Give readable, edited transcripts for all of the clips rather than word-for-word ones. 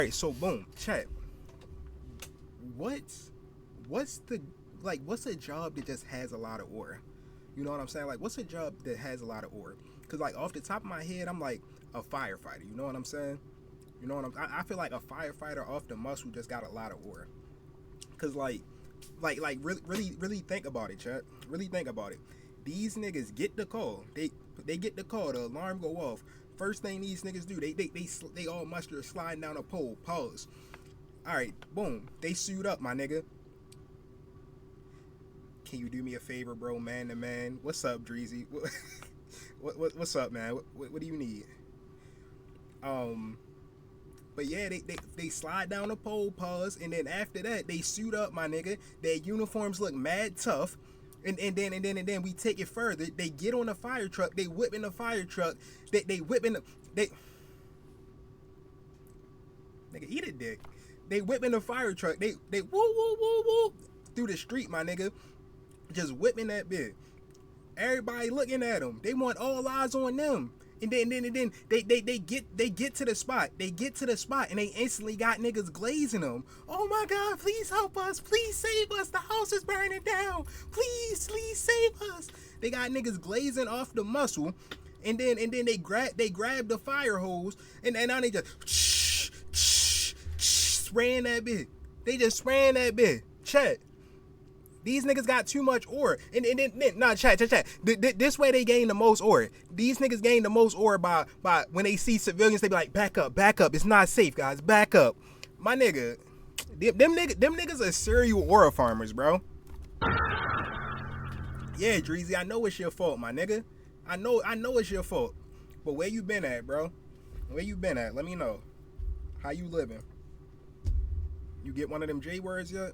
Alright, so boom, chat. What's what's the what's a job that just has a lot of aura? You know what I'm saying? Like what's a job that has a lot of aura? Cause like off the top of my head, I'm like a firefighter. You know what I'm saying? You know what I feel like a firefighter off the muscle just got a lot of aura. Cause really think about it, chat. Really think about it. These niggas get the call. They get the call. The alarm go off. First thing these niggas do, they all muster sliding down a pole. Pause. All right, boom. They suit up, my nigga. Can you do me a favor, bro, man to man? What's up, Dreezy? What's up, man? What do you need? Um, but yeah, they slide down the pole, pause, and then after that, they suit up, my nigga. Their uniforms look mad tough. And then we take it further. They get on the fire truck. They whip in the fire truck. They whip in the nigga eat a dick. They whip in the fire truck. They woo woo woo woo through the street, my nigga. Just whipping that bit. Everybody looking at them. They want all eyes on them. And then they get to the spot. They get to the spot and they instantly got niggas glazing them. Oh my God, please help us. Please save us. The house is burning down. Please save us. They got niggas glazing off the muscle. And then they grab the fire hose and now they just spraying that bit. They just spraying that bit. Chat. These niggas got too much ore. And then nah, chat. This way they gain the most ore. These niggas gain the most ore by when they see civilians, they be like, back up. It's not safe, guys. Back up. My nigga, them niggas are serial ore farmers, bro. Yeah, Dreezy, I know it's your fault, my nigga. I know it's your fault. But where you been at, bro? Where you been at? Let me know. How you living? You get one of them J words yet?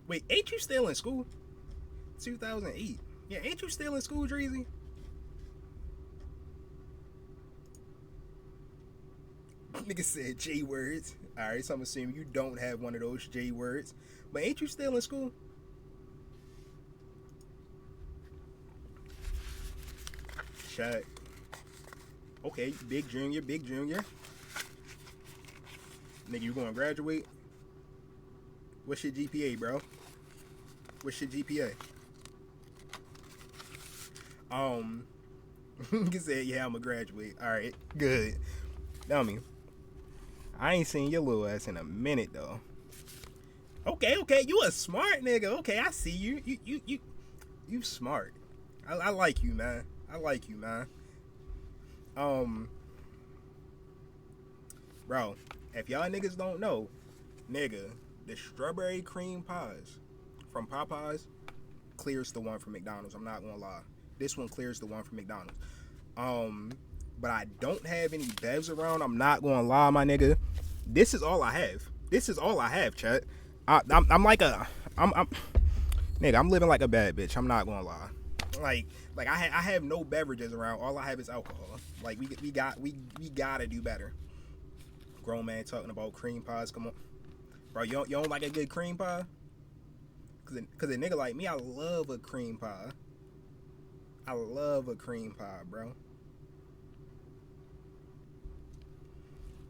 Wait, ain't you still in school? 2008. Yeah, ain't you still in school, Dreezy? Nigga said J words. Alright, so I'm assuming you don't have one of those J words. But ain't you still in school? Shut. Okay, big junior. Nigga, you gonna graduate? What's your GPA, bro? What's your GPA? You said, yeah, I'm gonna graduate. Alright, good. Dummy. I ain't seen your little ass in a minute though. Okay, you a smart nigga. Okay, I see you. You smart. I like you, man. Bro, if y'all niggas don't know, nigga, the strawberry cream pies from Popeyes clears the one from McDonald's. I'm not gonna lie. This one clears the one from McDonald's. But I don't have any bevs around. I'm not gonna lie, my nigga. This is all I have. Chat. I'm like I'm nigga. I'm living like a bad bitch. I'm not gonna lie. Like I have no beverages around. All I have is alcohol. Like we gotta do better. Grown man talking about cream pies. Come on, bro. You don't like a good cream pie? Cause a nigga like me, I love a cream pie. Bro.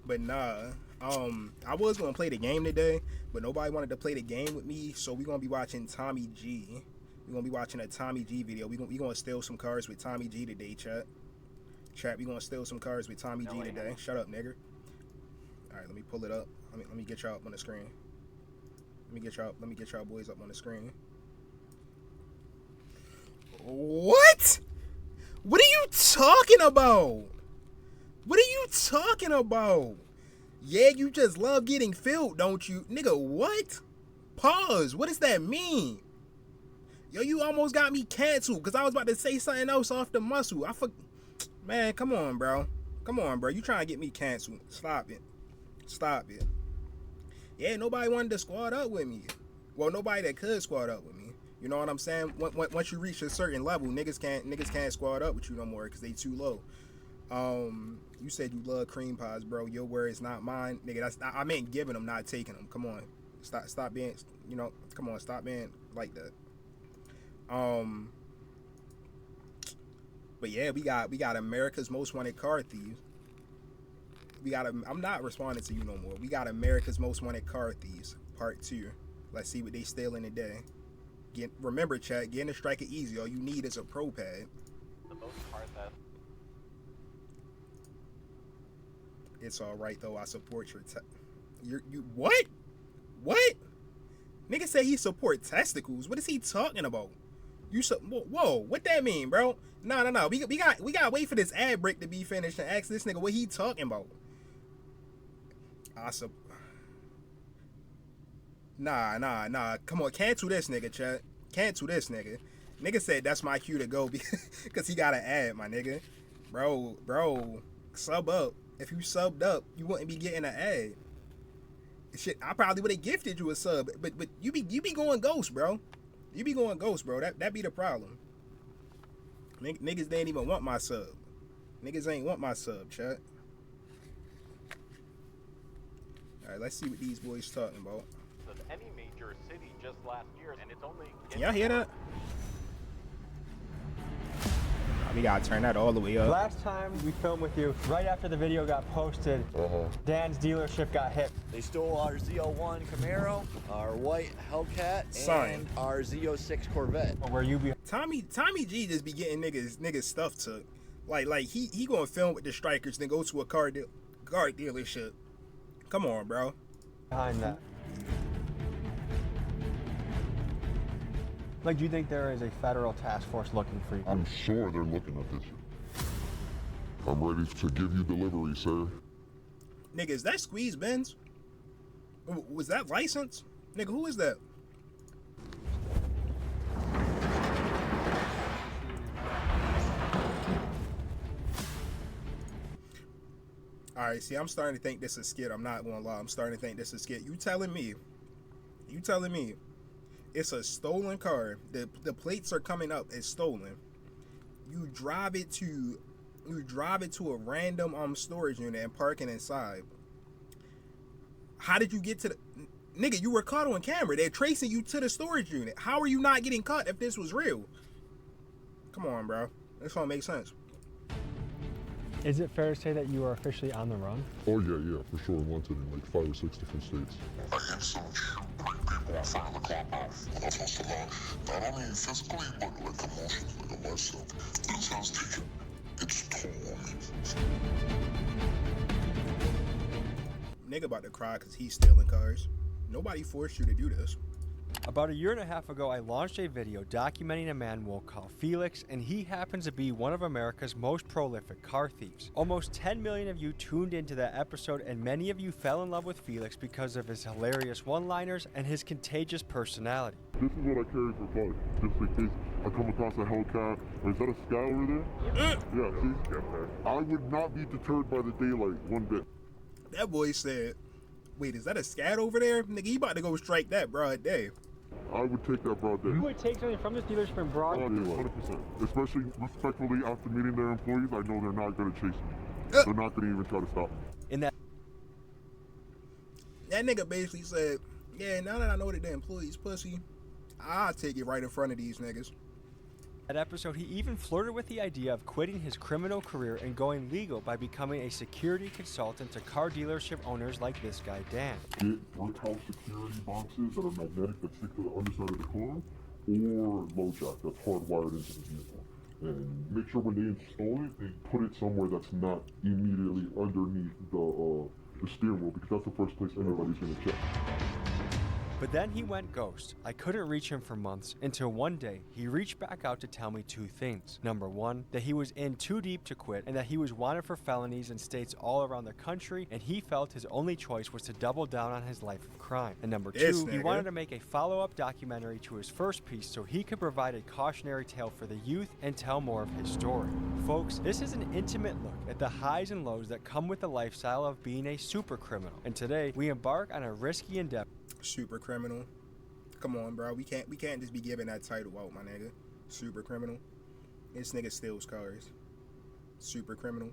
But nah, I was gonna play the game today, but nobody wanted to play the game with me, so we gonna be watching Tommy G. We gonna be watching a Tommy G video. We gonna steal some cars with Tommy G today, chat. We gonna steal some cars with Tommy G today. Shut up, nigga. All right, let me pull it up. Let me get y'all up on the screen. Let me get y'all boys up on the screen. What? What are you talking about? Yeah, you just love getting filled, don't you? Nigga, what? Pause. What does that mean? Yo, you almost got me canceled because I was about to say something else off the muscle. Man, come on, bro. You trying to get me canceled. Stop it. Yeah, nobody wanted to squad up with me. Well, nobody that could squad up with me. You know what I'm saying? Once you reach a certain level, niggas can't squad up with you no more because they too low. You said you love cream pies, bro. Your word is not mine, nigga. I meant giving them, not taking them. Come on, stop being, stop being like that. But yeah, we got America's Most Wanted car thieves. I'm not responding to you no more. We got America's Most Wanted car thieves, part 2. Let's see what they stealing today. Remember, chat, getting a striker easy. All you need is a pro pad. The most part that. It's all right though. I support your. You what? What? Nigga say he support testicles. What is he talking about? Whoa, what that mean, bro? No. We got to wait for this ad break to be finished and ask this nigga what he talking about. Nah. Come on, cancel this nigga, chat. Cancel this nigga. Nigga said that's my cue to go because he got an ad, my nigga. Bro, sub up. If you subbed up, you wouldn't be getting an ad. Shit, I probably would have gifted you a sub, but you be going ghost, bro. You be going ghost, bro. That be the problem. Niggas didn't even want my sub. Niggas ain't want my sub, chat. Alright, let's see what these boys talking about. Of any major city just last year, and it's only. Can y'all hear that? We gotta turn that all the way up. Last time we filmed with you, right after the video got posted, Dan's dealership got hit. They stole our Z01 Camaro, our white Hellcat, and our Z06 Corvette. Where you be? Tommy G just be getting niggas stuff took. Like he gonna film with the strikers, then go to a car dealership. Come on, bro. Behind that. Like, do you think there is a federal task force looking for you? I'm sure they're looking at this. I'm ready to give you delivery, sir. Nigga, is that Squeeze Benz? Was that license? Nigga, who is that? Alright, see, I'm starting to think this is a skit. I'm not gonna lie. I'm starting to think this is a skit. You telling me it's a stolen car. The plates are coming up as stolen. You drive it to a random storage unit and park it inside. How did you get to the nigga? You were caught on camera. They're tracing you to the storage unit. How are you not getting caught if this was real? Come on, bro. This don't make sense. Is it fair to say that you are officially on the run? Oh yeah, for sure. Wanted in like 5 or 6 different states. I instantly shoot people in front of the clubhouse. That was a lot. Not only physically, but like emotionally on myself. This has taken its toll on me. Nigga about to cry because he's stealing cars. Nobody forced you to do this. About a year and a half ago, I launched a video documenting a man we'll call Felix, and he happens to be one of America's most prolific car thieves. Almost 10 million of you tuned into that episode, and many of you fell in love with Felix because of his hilarious one-liners and his contagious personality. This is what I carry for fun, just in case I come across a Hellcat. Or is that a Scout over there? Yeah, see? I would not be deterred by the daylight one bit. That boy said, wait, is that a Scat over there? Nigga, he about to go strike that broad day. I would take that broad day. You would take something from this dealership in broad day? 100%. Especially respectfully after meeting their employees, I know they're not going to chase me. They're not going to even try to stop me. In that nigga basically said, yeah, now that I know that the employee's pussy, I'll take it right in front of these niggas. episode, he even flirted with the idea of quitting his criminal career and going legal by becoming a security consultant to car dealership owners like this guy, Dan. Get brick house security boxes that are magnetic that stick to the underside of the car, or low jack that's hardwired into the vehicle. And make sure when they install it, they put it somewhere that's not immediately underneath the steering wheel, because that's the first place anybody's going to check. But then he went ghost. I couldn't reach him for months until one day he reached back out to tell me two things. Number one, that he was in too deep to quit and that he was wanted for felonies in states all around the country, and he felt his only choice was to double down on his life of crime. And number two, he wanted to make a follow-up documentary to his first piece so he could provide a cautionary tale for the youth and tell more of his story. Folks, this is an intimate look at the highs and lows that come with the lifestyle of being a super criminal. And today, we embark on a risky endeavor. Super criminal. Come on, bro. We can't just be giving that title out, my nigga. Super criminal. This nigga steals cars. Super criminal.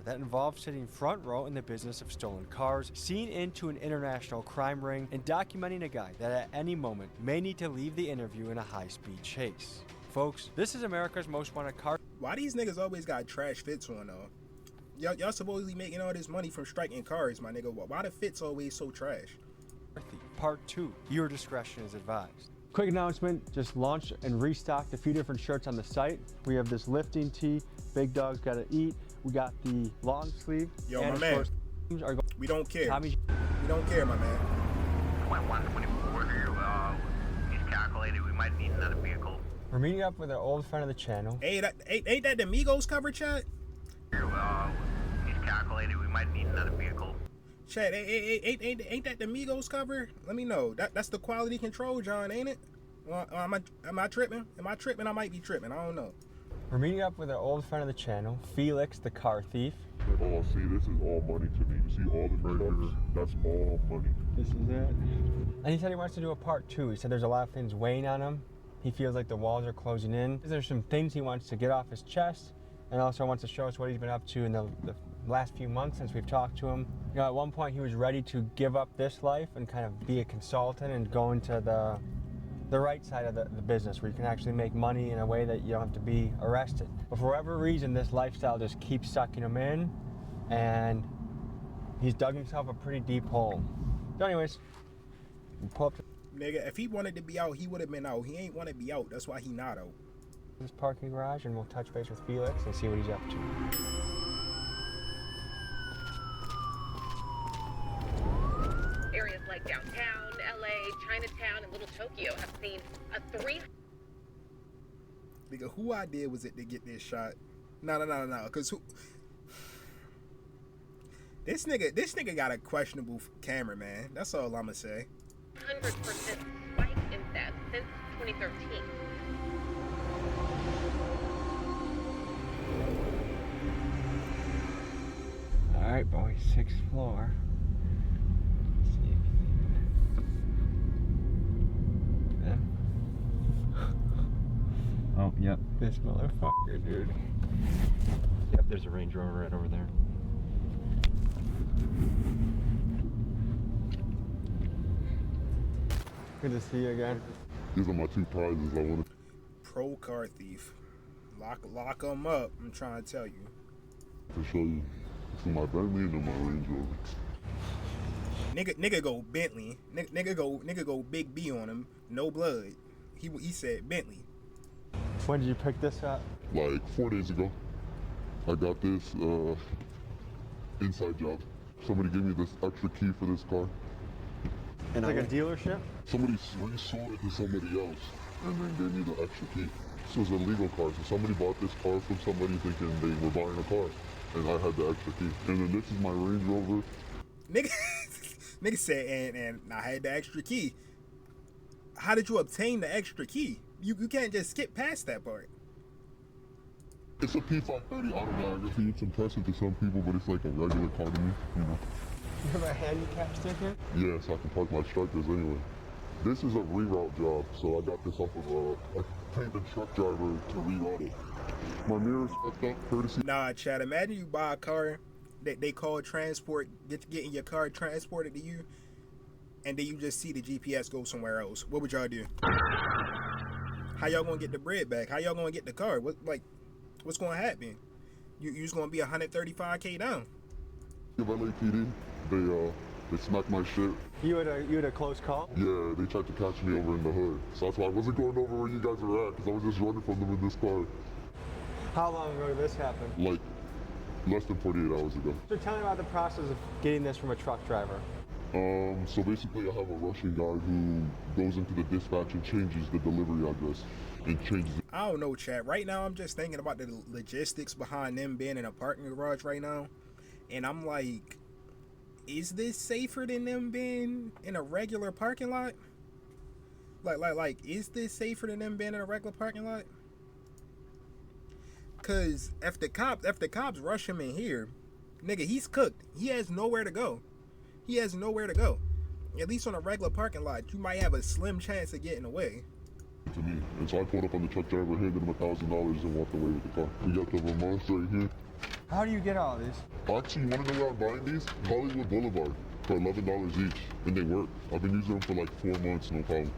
That involves sitting front row in the business of stolen cars, seeing into an international crime ring, and documenting a guy that at any moment may need to leave the interview in a high-speed chase. Folks, this is America's Most Wanted Car Why these niggas always got trash fits on though? Y'all supposedly making all this money from striking cars, my nigga. Why the fits always so trash? Part 2. Your discretion is advised. Quick announcement, just launched and restocked a few different shirts on the site. We have this lifting tee, Big Dog's Gotta Eat. We got the long sleeve. Yo, and my of man. course, We don't care. Tommy We don't care, my man. 124 here. He's calculated we might need another vehicle. We're meeting up with an old friend of the channel. Hey, ain't that the Migos cover, chat? He's calculated we might need another vehicle. Chat, ain't that the Migos cover? Let me know. That's the quality control, John, ain't it? Am I tripping? Am I tripping? I might be tripping. I don't know. We're meeting up with an old friend of the channel, Felix the car thief. Oh, see, this is all money to me. You see all the trucks? That's all money. This is it. And he said he wants to do a part 2. He said there's a lot of things weighing on him. He feels like the walls are closing in. There's some things he wants to get off his chest, and also wants to show us what he's been up to in the last few months since we've talked to him. You know, at one point he was ready to give up this life and kind of be a consultant and go into the right side of the business where you can actually make money in a way that you don't have to be arrested. But for whatever reason, this lifestyle just keeps sucking him in, and he's dug himself a pretty deep hole. So anyways, we pull up to Nigga, if he wanted to be out, he would have been out. He ain't want to be out. That's why he not out. this parking garage and we'll touch base with Felix and see what he's up to. Areas like downtown, LA, Chinatown, and Little Tokyo have seen a Nigga, who idea was it to get this shot? No. Cause who? This nigga got a questionable camera, man. That's all I'ma say. 300% spike in theft since 2013. All right, boys, 6th floor. Oh, yep. This motherfucker, dude. Yep, there's a Range Rover right over there. Good to see you again. These are my two prizes I want Pro car thief. Lock him up. I'm trying to tell you. to show you. This is my Bentley and then my Range Rover. Nigga go Bentley. Nigga go Big B on him. No blood. He said Bentley. When did you pick this up? Like 4 days ago, I got this inside job. Somebody gave me this extra key for this car. It's like a dealership? Somebody resold it to somebody else and then gave me the extra key. This was a legal car, so somebody bought this car from somebody thinking they were buying a car. And I had the extra key. And then this is my Range Rover. Nigga said, and I had the extra key. How did you obtain the extra key? You can't just skip past that part. It's a P530 autobiography. It's impressive to some people, but it's like a regular car to me, you know. You have a handicap sticker? Yeah, so I can park my strikers anyway. This is a reroute job, so I got this off of I paid the truck driver to reroute it. My mirror's fucked up, courtesy. Nah, Chad, imagine you buy a car that they call transport, getting your car transported to you, and then you just see the GPS go somewhere else. What would y'all do? How y'all gonna get the bread back? How y'all gonna get the car? What's gonna happen? You just gonna be 135K down. If LAPD, they smacked my shit. You had a close call? Yeah, they tried to catch me over in the hood. So that's why I wasn't going over where you guys were at, because I was just running from them in this car. How long ago did this happen? Like, less than 48 hours ago. So tell me about the process of getting this from a truck driver. So basically I have a Russian guy who goes into the dispatch and changes the delivery address and changes it. I don't know, Chad. Right now, I'm just thinking about the logistics behind them being in a parking garage right now. And I'm like, is this safer than them being in a regular parking lot? Like, is this safer than them being in a regular parking lot? Cause if the cops rush him in here, nigga, he's cooked. He has nowhere to go. He has nowhere to go. At least on a regular parking lot, you might have a slim chance of getting away. To me. And so I pulled up on the truck driver, handed him $1,000 and walked away with the car. We got the Vermont right here. How do you get all this? Actually, you want to know where I'm buying these? Hollywood Boulevard for $11 each. And they work. I've been using them for like 4 months, no problem.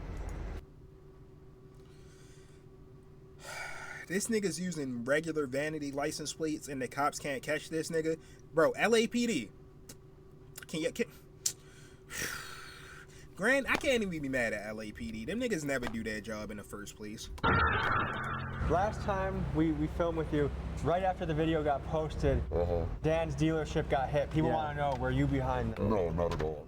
This nigga's using regular vanity license plates and the cops can't catch this nigga. Bro, LAPD. Grant, I can't even be mad at LAPD. Them niggas never do their job in the first place. Last time we filmed with you, right after the video got posted, Dan's dealership got hit. People want to know, were you behind them? No, not at all.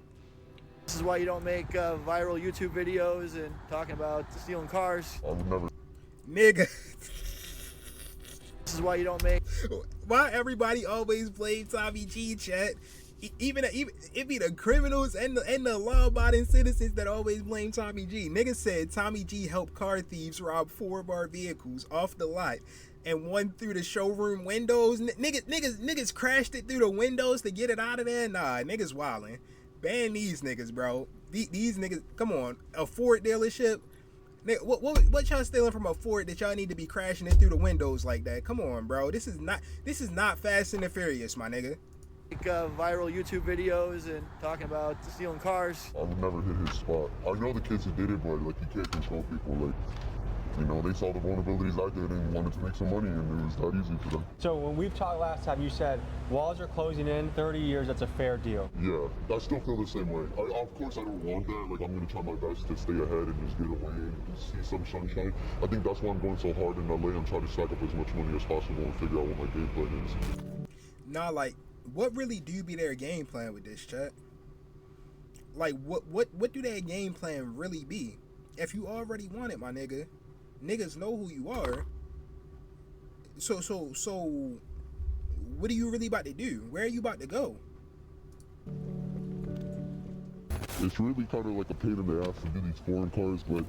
This is why you don't make viral YouTube videos and talking about stealing cars. I would never. Nigga. This is why you don't make. Why everybody always blame Tommy G, chat? Even it be the criminals and the law-abiding citizens that always blame Tommy G. Niggas said Tommy G helped car thieves rob 4 of our vehicles off the lot and one through the showroom windows. Niggas crashed it through the windows to get it out of there. Nah, niggas wildin'. Ban these niggas, bro. These niggas, come on, a Ford dealership. What y'all stealing from a Ford that y'all need to be crashing it through the windows like that? Come on, bro. This is not Fast and the Furious, my nigga. Make viral YouTube videos and talking about stealing cars. I would never hit his spot. I know the kids who did it, but like you can't control people. Like, you know, they saw the vulnerabilities I did and wanted to make some money, and it was that easy for them. So when we've talked last time, you said walls are closing in 30 years. That's a fair deal. Yeah, I still feel the same way. Of course, I don't want that. Like, I'm gonna try my best to stay ahead and just get away and just see some sunshine. I think that's why I'm going so hard in LA. I'm trying to stack up as much money as possible and figure out what my game plan is. Nah, like, what really do be their game plan with this, chat? Like, what do their game plan really be? If you already want it, my nigga, niggas know who you are. So, what are you really about to do? Where are you about to go? It's really kind of like a pain in the ass to do these foreign cars, but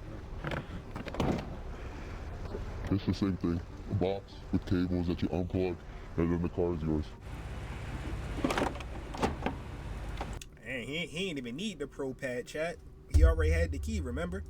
it's the same thing. A box with cables that you unplug, and then the car is yours. And he ain't even need the Pro Pad, chat. He already had the key, remember?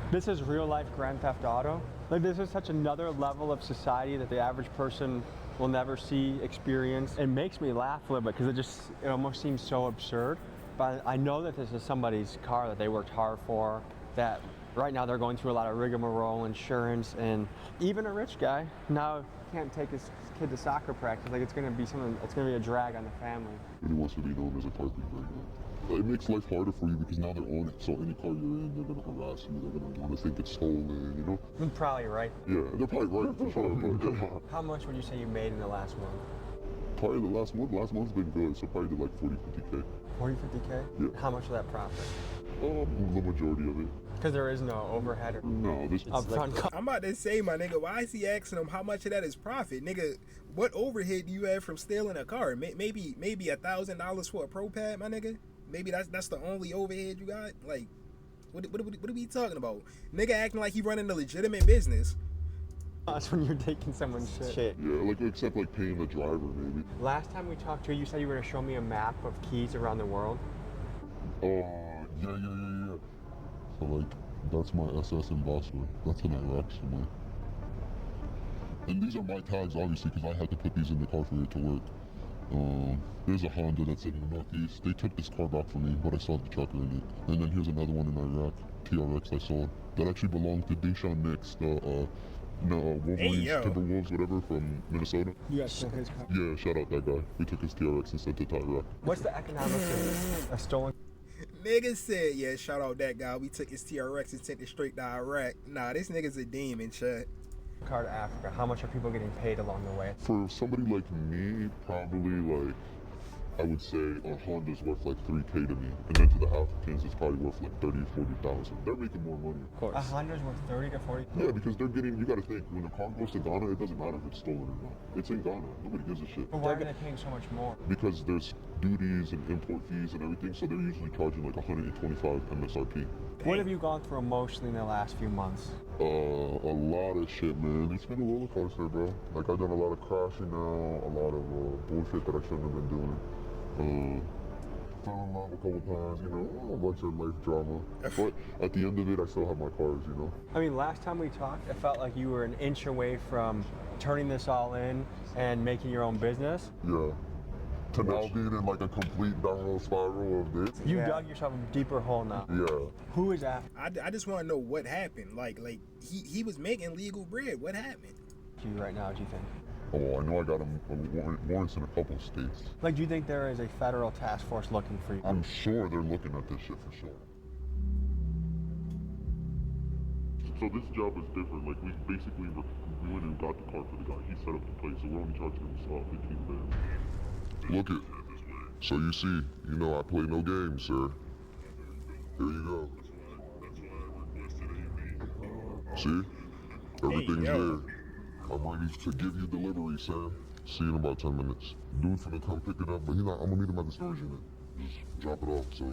This is real life Grand Theft Auto. Like, this is such another level of society that the average person will never see, experience. It makes me laugh a little bit because it almost seems so absurd. But I know that this is somebody's car that they worked hard for, that right now they're going through a lot of rigmarole, insurance, and even a rich guy now can't take his kid to soccer practice. Like, it's gonna be a drag on the family. He wants to be known as a car thief right now. It makes life harder for you because now they're on it. So any car you're in, they're gonna harass you. They're gonna want to think it's stolen, you know? You're probably right. Yeah, they're probably right for sure. But How much would you say you made in the last month? probably the last month. Last month's been good, so probably did like 40, 50K. 40, 50K? Yeah. How much of that profit? The majority of it. Because there is no overhead or No, this is upfront. I'm about to say, my nigga, why is he asking him how much of that is profit? Nigga, what overhead do you have from stealing a car? Maybe $1,000 for a Pro Pad, my nigga? Maybe that's the only overhead you got? Like, what are we talking about? Nigga acting like he running a legitimate business. That's when you're taking someone's shit. Yeah, like except like paying the driver maybe. Last time we talked to you, you said you were going to show me a map of keys around the world. Yeah. So like, that's my SS Ambassador. That's in Iraq somewhere. And these are my tags, obviously, because I had to put these in the car for it to work. There's a Honda that's in the Northeast. They took this car back from me, but I saw the trucker in it. And then here's another one in Iraq, TRX I saw, that actually belonged to Deshaun Nix, the Wolverines, Timberwolves, whatever, from Minnesota. You guys took his car? Yeah, shout out that guy. We took his TRX and sent it to Iraq. What's the economics of a stolen? Nigga said, yeah, shout out that guy. We took his TRX and sent it straight to Iraq. Nah, this nigga's a demon, chat. Car to Africa. How much are people getting paid along the way? For somebody like me, probably like, I would say a Honda's worth like 3K to me. And then to the Africans, it's probably worth like 30 or 40,000. They're making more money. Of course. A Honda's worth 30 to 40? Yeah, because they're getting, you gotta think, when a car goes to Ghana, it doesn't matter if it's stolen or not. It's in Ghana. Nobody gives a shit. But why are they paying so much more? Because there's duties and import fees and everything, so they're usually charging like 125 MSRP. What have you gone through emotionally in the last few months? A lot of shit, man. It's been a roller coaster, bro. Like, I've done a lot of crashing now, a lot of bullshit that I shouldn't have been doing. Fell in love a couple times, you know, a bunch of life drama. But at the end of it, I still have my cars, you know. I mean, last time we talked, it felt like you were an inch away from turning this all in and making your own business. Yeah. To now being in like a complete downward spiral of this. You dug yourself a deeper hole now. Yeah. Who is after? I just want to know what happened. Like he was making legal bread. What happened? to you right now, do you think? Oh, I know I got him warrants in a couple states. Like, do you think there is a federal task force looking for you? I'm sure they're looking at this shit for sure. So this job is different. Like, we basically went and got the car for the guy. He set up the place, so we're only charging him 15 grand. Look it. So you see, you know I play no games, sir. Here you go. See? Everything's there. I'm ready to give you delivery, Sam. See you in about 10 minutes. Dude's gonna come pick it up, but I'm gonna meet him at the storage unit. Just drop it off, so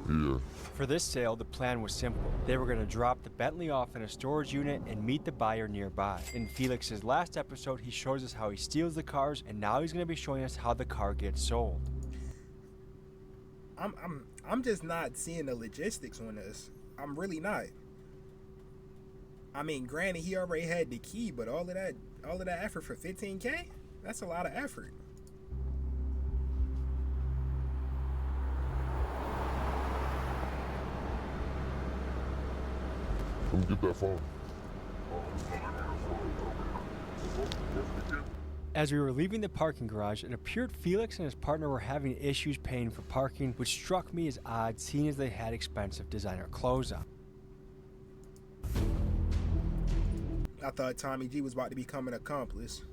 yeah. For this sale, the plan was simple. They were going to drop the Bentley off in a storage unit and meet the buyer nearby. In Felix's last episode, he shows us how he steals the cars, and now he's going to be showing us how the car gets sold. I'm just not seeing the logistics on this. I'm really not. I mean, granted, he already had the key, but all of that effort for 15K? That's a lot of effort. Come get that phone. As we were leaving the parking garage, it appeared Felix and his partner were having issues paying for parking, which struck me as odd, seeing as they had expensive designer clothes on. I thought Tommy G was about to become an accomplice.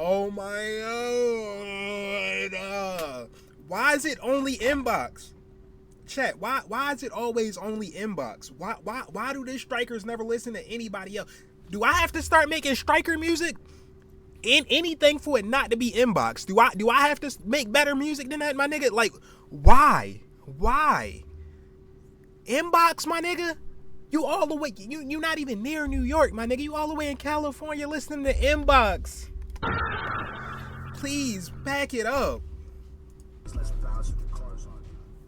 Oh my god. Why is it only inbox? Chat, why is it always only inbox? Why do the strikers never listen to anybody else? Do I have to start making striker music? In anything for it not to be inbox? Do I have to make better music than that, my nigga? Like, why? Inbox, my nigga? You all the way, you not even near New York, my nigga. You all the way in California listening to inbox. Please, back it up.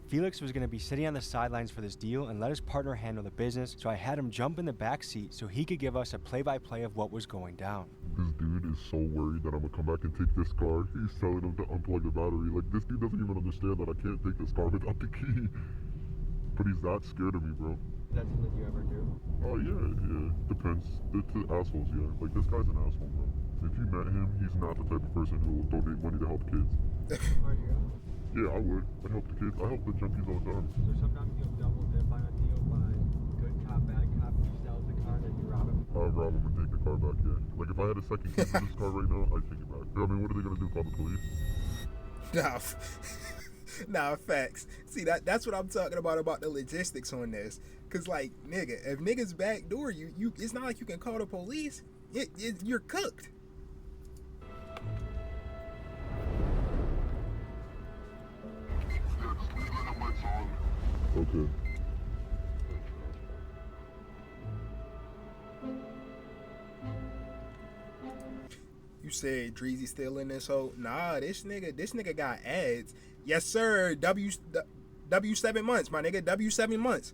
Felix was going to be sitting on the sidelines for this deal and let his partner handle the business, so I had him jump in the back seat so he could give us a play-by-play of what was going down. This dude is so worried that I'm gonna come back and take this car. He's telling him to unplug the battery. Like, this dude doesn't even understand that I can't take this car without the key. But he's that scared of me, bro. That's something you ever do? Oh, yeah. Depends. It's assholes, yeah. Like, this guy's an asshole, bro. If you met him, he's not the type of person who will donate money to help kids. Are you? Yeah, I would. I'd help the kids. I help the junkies all the time. So sometimes you'll double dip on a deal by good cop, bad cop, he sells the car and then you rob him? I'll rob him and take the car back, yeah. Like, if I had a second key for this car right now, I'd take it back. I mean, what are they gonna do, call the police? Nah, facts. See, that's what I'm talking about the logistics on this. Cause like, nigga, if niggas backdoor you it's not like you can call the police. You're cooked. Okay. You said Dreezy still in this hole? Nah, this nigga got ads. Yes, sir. W 7 months, my nigga. W 7 months.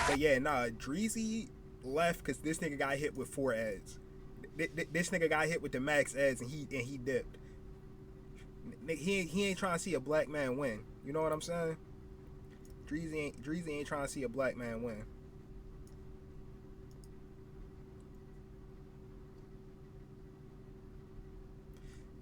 But yeah, nah, Dreezy left because this nigga got hit with 4 ads. This nigga got hit with the max ads and he dipped. He ain't trying to see a black man win. You know what I'm saying? Dreezy ain't trying to see a black man win.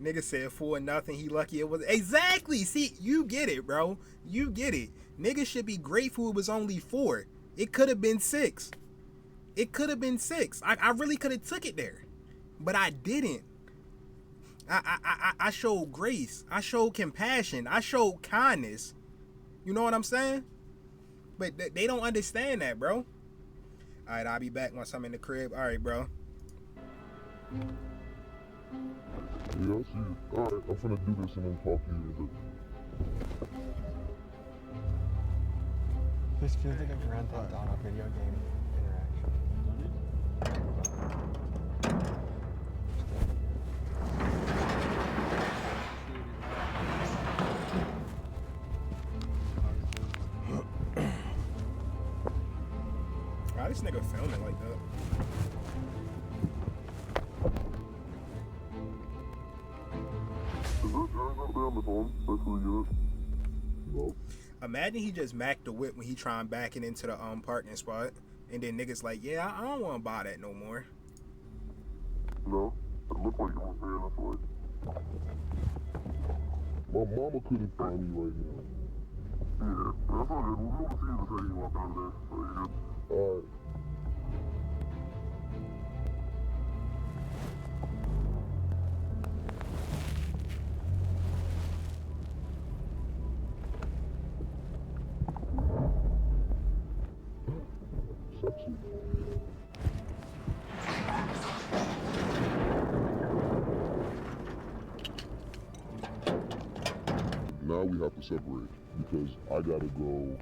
Nigga said 4-0. He lucky it was exactly. See, you get it, bro. You get it. Niggas should be grateful it was only 4. It could have been 6. It could have been 6. I really could have took it there, but I didn't. I showed grace. I showed compassion. I showed kindness. You know what I'm saying? But they don't understand that, bro. All right, I'll be back once I'm in the crib. All right, bro. Yeah, I'll see you. Alright, I'm finna do this and then talk to you in a bit. This feels like a Grand Theft Auto video game interaction. Why this nigga filming like that? on, especially you. No. Imagine he just macked the whip when he trying backing into the parking spot, and then niggas like, yeah, I don't want to buy that no more. No, it looked like you were paying us for it. My mama couldn't find me right now. Yeah, that's all good. We'll see you the second you walk out of there. So you're good. Alright. Sexy. Now we have to separate because I gotta go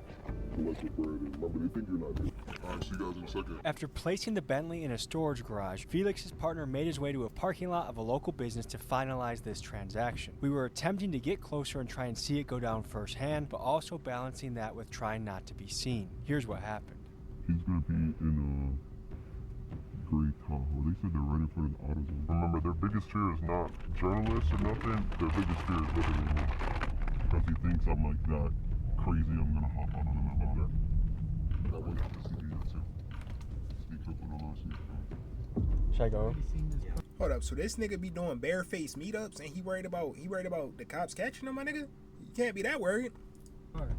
collect your bread. And remember, they think you're not here. Alright, see you guys in a second. After placing the Bentley in a storage garage, Felix's partner made his way to a parking lot of a local business to finalize this transaction. We were attempting to get closer and try and see it go down firsthand, but also balancing that with trying not to be seen. Here's what happened. He's gonna be in a gray Tahoe. They said they're ready for the AutoZone. Remember, their biggest fear is not journalists or nothing. Their biggest fear is literally me. Because he thinks I'm like that crazy, I'm gonna hop on him about that. That would have to see me too. Speak up when I'm Should I go? Hold up, so this nigga be doing barefaced meetups and he worried about the cops catching him, my nigga? You can't be that worried. Alright.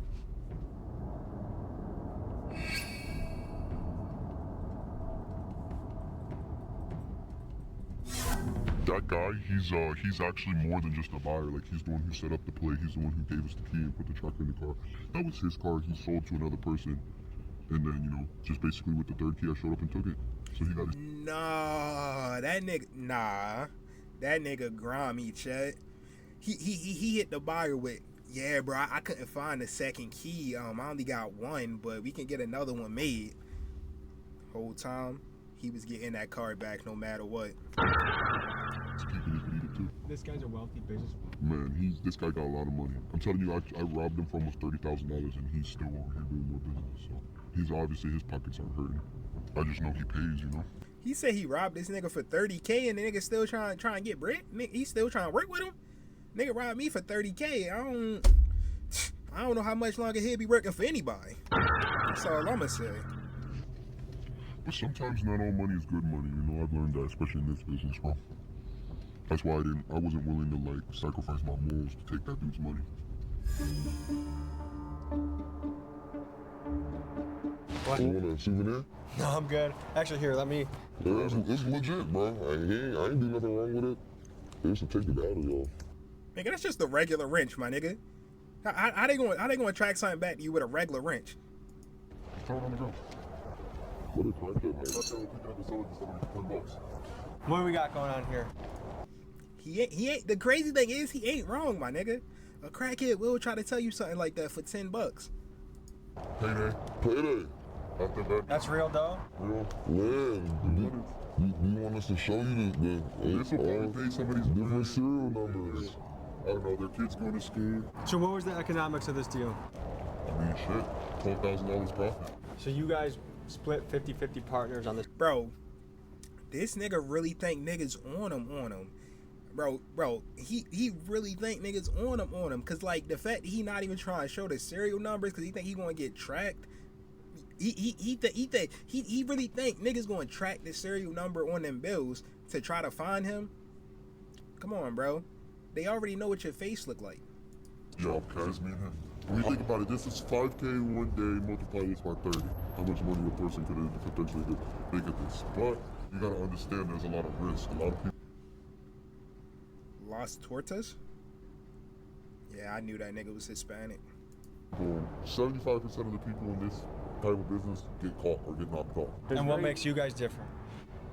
That guy, he's actually more than just a buyer. Like, he's the one who set up the play. He's the one who gave us the key and put the truck in the car. That was his car. He sold to another person. And then, you know, just basically with the third key, I showed up and took it. So he got his... Nah, that nigga grimy, Chet. He hit the buyer with, yeah, bro, I couldn't find the second key. I only got one, but we can get another one made. Whole time, he was getting that car back no matter what. This guy's a wealthy businessman. Man, this guy got a lot of money. I'm telling you, I robbed him for almost $30,000 and he's still over here doing more business. So he's obviously, his pockets aren't hurting. I just know he pays, you know? He said he robbed this nigga for $30K and the nigga still trying to get bread. He still trying to work with him. Nigga robbed me for $30K. I don't know how much longer he'll be working for anybody. That's all I'ma say. But sometimes not all money is good money, you know? I've learned that, especially in this business, bro. That's why I wasn't willing to, like, sacrifice my morals to take that dude's money. What? You want a souvenir? No, I'm good. Actually, here, let me... Yeah, it's legit, bro. I ain't do nothing wrong with it. It's to take the battery off. Nigga, that's just a regular wrench, my nigga. How they gonna track something back to you with a regular wrench? Throw it on the ground. What a crackhead, man. That's how we pick it up and sell it to somebody for $10. What do we got going on here? He ain't. The crazy thing is, he ain't wrong, my nigga. A crackhead will try to tell you something like that for $10. Payday. After that. That's real dough? Real. Man, you want us to show you this will probably pay somebody's different serial numbers. I don't know, their kids go to school. So what was the economics of this deal? I mean, shit. $12,000 profit. So you guys split 50-50 partners on this? Bro, this nigga really think niggas on him. Bro, he really think niggas on him. Cause like the fact that he not even trying to show the serial numbers cause he think he gonna get tracked. He really think niggas gonna track the serial number on them bills to try to find him. Come on, bro. They already know what your face look like. Yo, guys, me and him. When you think about it, this is 5K one day, multiply this by 30. How much money a person could potentially make at this. But you gotta understand there's a lot of risk. A lot of people. Las Tortas? Yeah, I knew that nigga was Hispanic. 75% of the people in this type of business get caught or get knocked off. And what makes you guys different?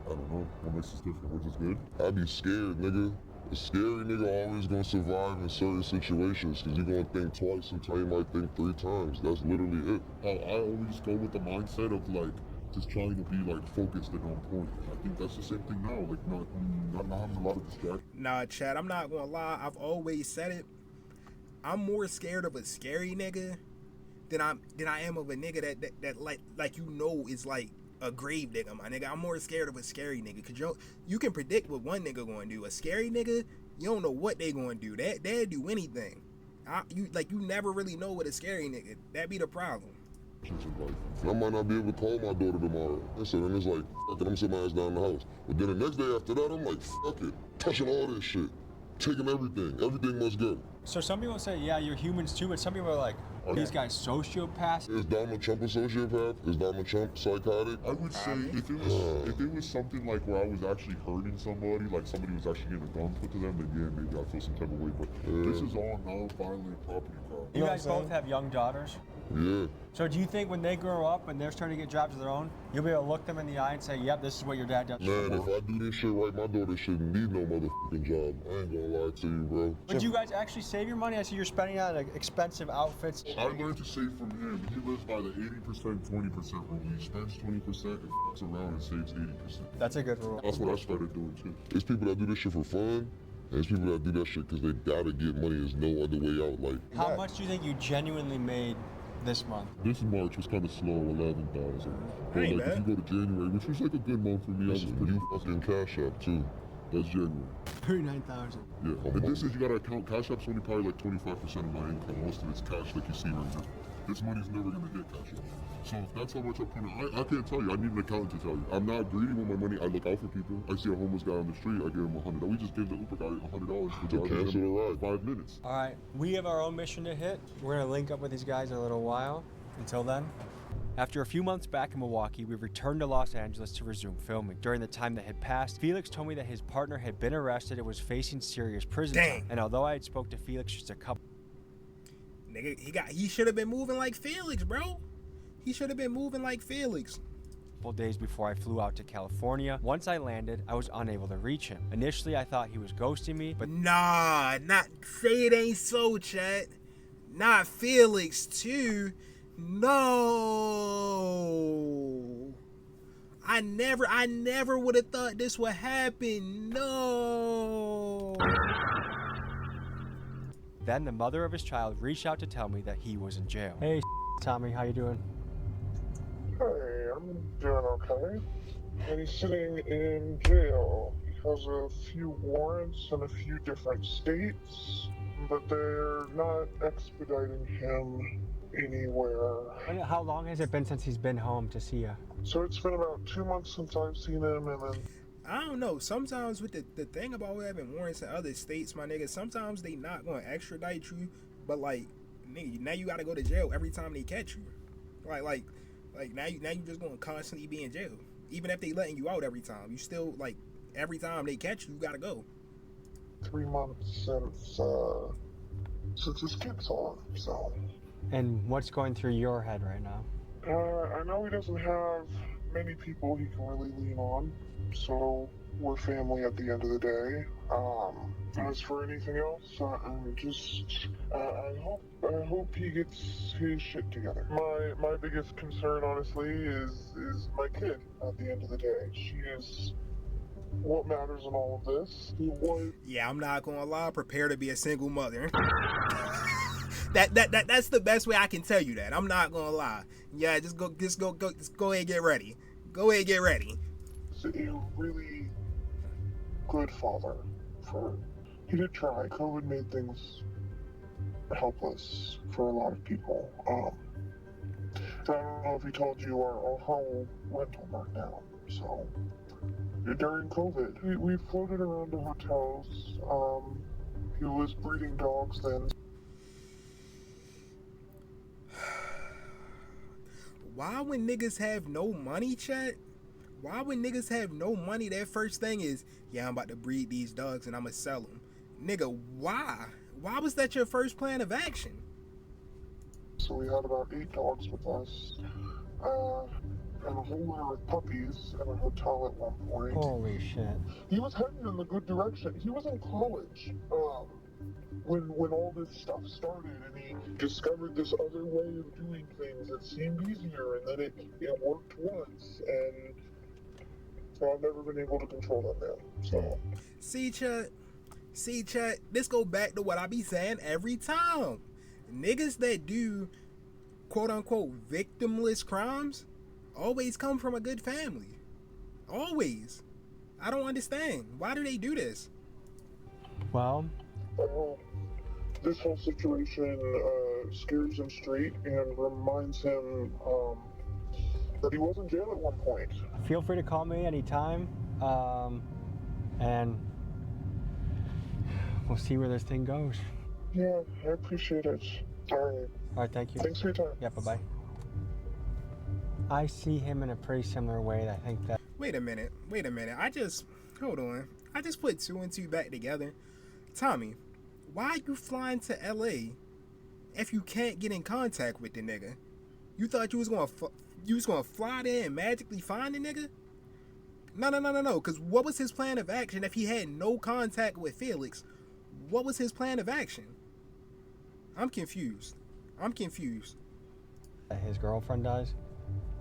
I don't know. What makes us different? Which is good? I'd be scared, nigga. A scary nigga always gonna survive in certain situations because you're gonna think twice until you might think 3 times. That's literally it. I always go with the mindset of like just trying to be like focused and on point. I think that's the same thing now. Like not having a lot of distractions. Nah, Chad, I'm not gonna lie. I've always said it. I'm more scared of a scary nigga than I am of a nigga that like you know is like a grave nigga, my nigga. I'm more scared of a scary nigga, cause you can predict what one nigga gonna do. A scary nigga, You don't know what they gonna do. They'll do anything. You never really know what a scary nigga. That be the problem. I might not be able to call my daughter tomorrow. And so then it's like, fuck it, I'm sitting my ass down in the house. But then the next day after that, I'm like, fuck it. Touching all this shit. Taking everything. Everything must go. So some people say, yeah, you're humans too, but some people are like, these guys sociopaths. Is Donald Trump a sociopath? Is Donald Trump psychotic? I would say if it was something like where I was actually hurting somebody, like somebody was actually getting a gun put to them, then yeah, maybe I feel some type of way. But this is all non-violent property crime. You guys both have young daughters? Yeah. So do you think when they grow up and they're starting to get jobs of their own, you'll be able to look them in the eye and say, yep, this is what your dad does? Man, if I do this shit right, my daughter shouldn't need no motherfucking job. I ain't gonna lie to you, bro. But you guys actually save your money? I see you're spending on expensive outfits. I learned to save from him. He lives by the 80%, 20% rule. He spends 20% and fucks around and saves 80%. That's a good rule. That's what I started doing too. There's people that do this shit for fun, and there's people that do that shit because they gotta get money. There's no other way out. Like, how much do you think you genuinely made this month? This March was kind of slow, 11,000. But Ain't like, if you go to January, which was like a good month for me, I was pretty fucking Cash App too. That's January. 39,000. Yeah. And this is, you gotta account, Cash App's only probably like 25% of my income. Most of it's cash like you see right now. This money's never gonna get Cash App. So if that's how much I put in, I can't tell you. I need an accountant to tell you. I'm not greedy with my money. I look out for people. I see a homeless guy on the street, I give him $100. We just gave the Uber guy $100 to cancel the ride. 5 minutes. All right, we have our own mission to hit. We're gonna link up with these guys in a little while. Until then. After a few months back in Milwaukee, we returned to Los Angeles to resume filming. During the time that had passed, Felix told me that his partner had been arrested and was facing serious prison time. And although I had spoke to Felix just a couple... Nigga, he should have been moving like Felix, bro. He should have been moving like Felix. Days before I flew out to California. Once I landed, I was unable to reach him. Initially, I thought he was ghosting me, but... Nah, not say it ain't so, chat. Not Felix, too. No. I never would have thought this would happen. No. Then the mother of his child reached out to tell me that he was in jail. Hey, Tommy, how you doing? Hey, I'm doing okay. And he's sitting in jail. He has a few warrants in a few different states, but they're not expediting him anywhere. How long has it been since he's been home to see you? So it's been about 2 months since I've seen him, and then... I don't know. Sometimes with the thing about having warrants in other states, my nigga, sometimes they not going to extradite you, but like, nigga, now you got to go to jail every time they catch you. Like now you just going to constantly be in jail. Even if they letting you out every time, you still, like, every time they catch you, you got to go. 3 months since his kid's on, so... And what's going through your head right now? I know he doesn't have many people he can really lean on, so we're family at the end of the day. As for anything else, I hope he gets his shit together. My biggest concern, honestly, is my kid at the end of the day. She is what matters in all of this. Yeah, I'm not gonna lie, prepare to be a single mother. That's the best way I can tell you that. I'm not gonna lie. Yeah, just go ahead and get ready. Go ahead and get ready. He's a really good father. He did try. COVID made things helpless for a lot of people. I don't know if he told you our home rental right now. So during COVID, we floated around to hotels. He was breeding dogs then. Why when niggas have no money, chat? Why when niggas have no money, their first thing is, yeah, I'm about to breed these dogs and I'm gonna sell them. Nigga, why? Why was that your first plan of action? So we had about 8 dogs with us, and a whole lot of puppies at a hotel at one point. Holy shit. He was heading in the good direction. He was in college when all this stuff started, and he discovered this other way of doing things that seemed easier, and then it worked once, and so I've never been able to control that man. So See chat, this go back to what I be saying every time. Niggas that do quote unquote victimless crimes always come from a good family. Always. I don't understand. Why do they do this? Well, this whole situation scares him straight and reminds him that he was in jail at one point. feel free to call me anytime, and we'll see where this thing goes. Yeah, I appreciate it. All right. All right, thank you. Thanks for your time. Yeah, bye-bye. I see him in a pretty similar way. I think that... Wait a minute. Hold on. I just put 2 and 2 back together. Tommy, why are you flying to LA if you can't get in contact with the nigga? You thought you was gonna fly there and magically find the nigga? No. Because what was his plan of action if he had no contact with Felix? What was his plan of action? I'm confused. His girlfriend does,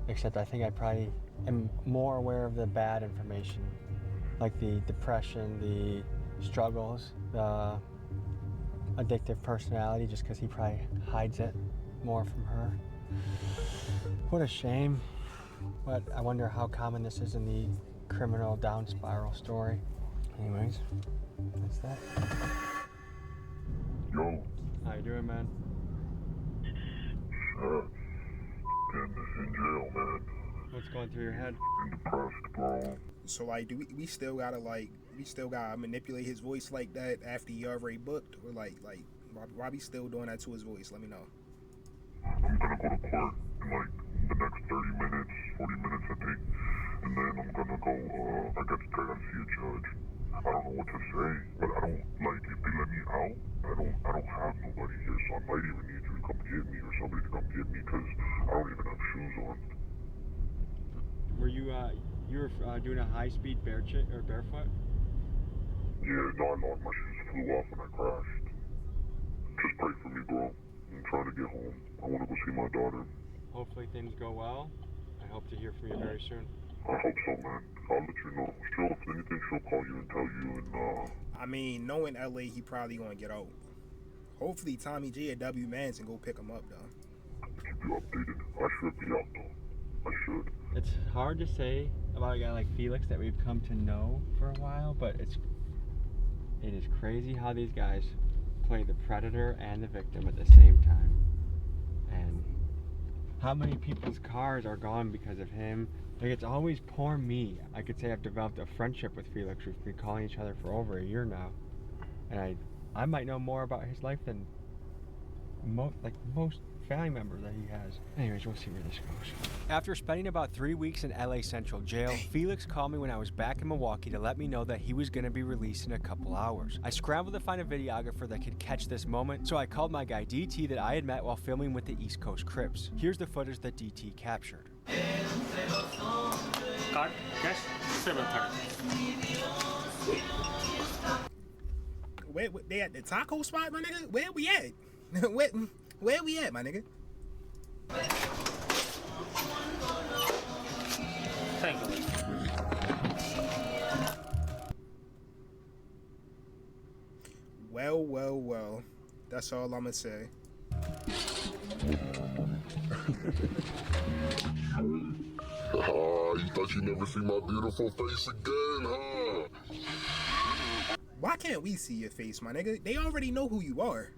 except I think I probably am more aware of the bad information, like the depression, the struggles, the addictive personality, just because he probably hides it more from her. What a shame. But I wonder how common this is in the criminal down spiral story. Anyways, that's that. Yo. How you doing, man? In jail, man. What's going through your head? I'm depressed, bro. So like, do we still gotta manipulate his voice like that after he already booked, or like why we still doing that to his voice? Let me know. I'm gonna go to court in like the next 30 minutes, 40 minutes I think, and then I'm gonna go, I gotta see a judge. I don't know what to say, but I don't, like, if they let me out, I don't have nobody here, so I might even need you to come get me, or somebody to come get me, because I don't even have shoes on. Were you doing a high-speed barefoot? Yeah, no, my shoes flew off when I crashed. Just pray for me, bro. I'm trying to get home. I want to go see my daughter. Hopefully things go well. I hope to hear from you very soon. I hope so, man. I'll let you know. If anything, she'll call you and tell you, and I mean, knowing LA, he probably gonna get out. Hopefully Tommy G or W Manson go pick him up, though. Keep you updated. I should be out, though. I should. It's hard to say about a guy like Felix that we've come to know for a while, but it is crazy how these guys play the predator and the victim at the same time. And how many people's cars are gone because of him. Like, it's always poor me. I could say I've developed a friendship with Felix. We've been calling each other for over a year now. And I might know more about his life than most family members that he has. Anyways, we'll see where this goes. After spending about 3 weeks in LA Central Jail, Felix called me when I was back in Milwaukee to let me know that he was going to be released in a couple hours. I scrambled to find a videographer that could catch this moment, so I called my guy DT that I had met while filming with the East Coast Crips. Here's the footage that DT captured. Card, cash, 730. Where they at the taco spot, my nigga? Where we at? Where we at, my nigga? Thank you. Well. That's all I'ma say. You thought you'd never see my beautiful face again, huh? Why can't we see your face, my nigga? They already know who you are.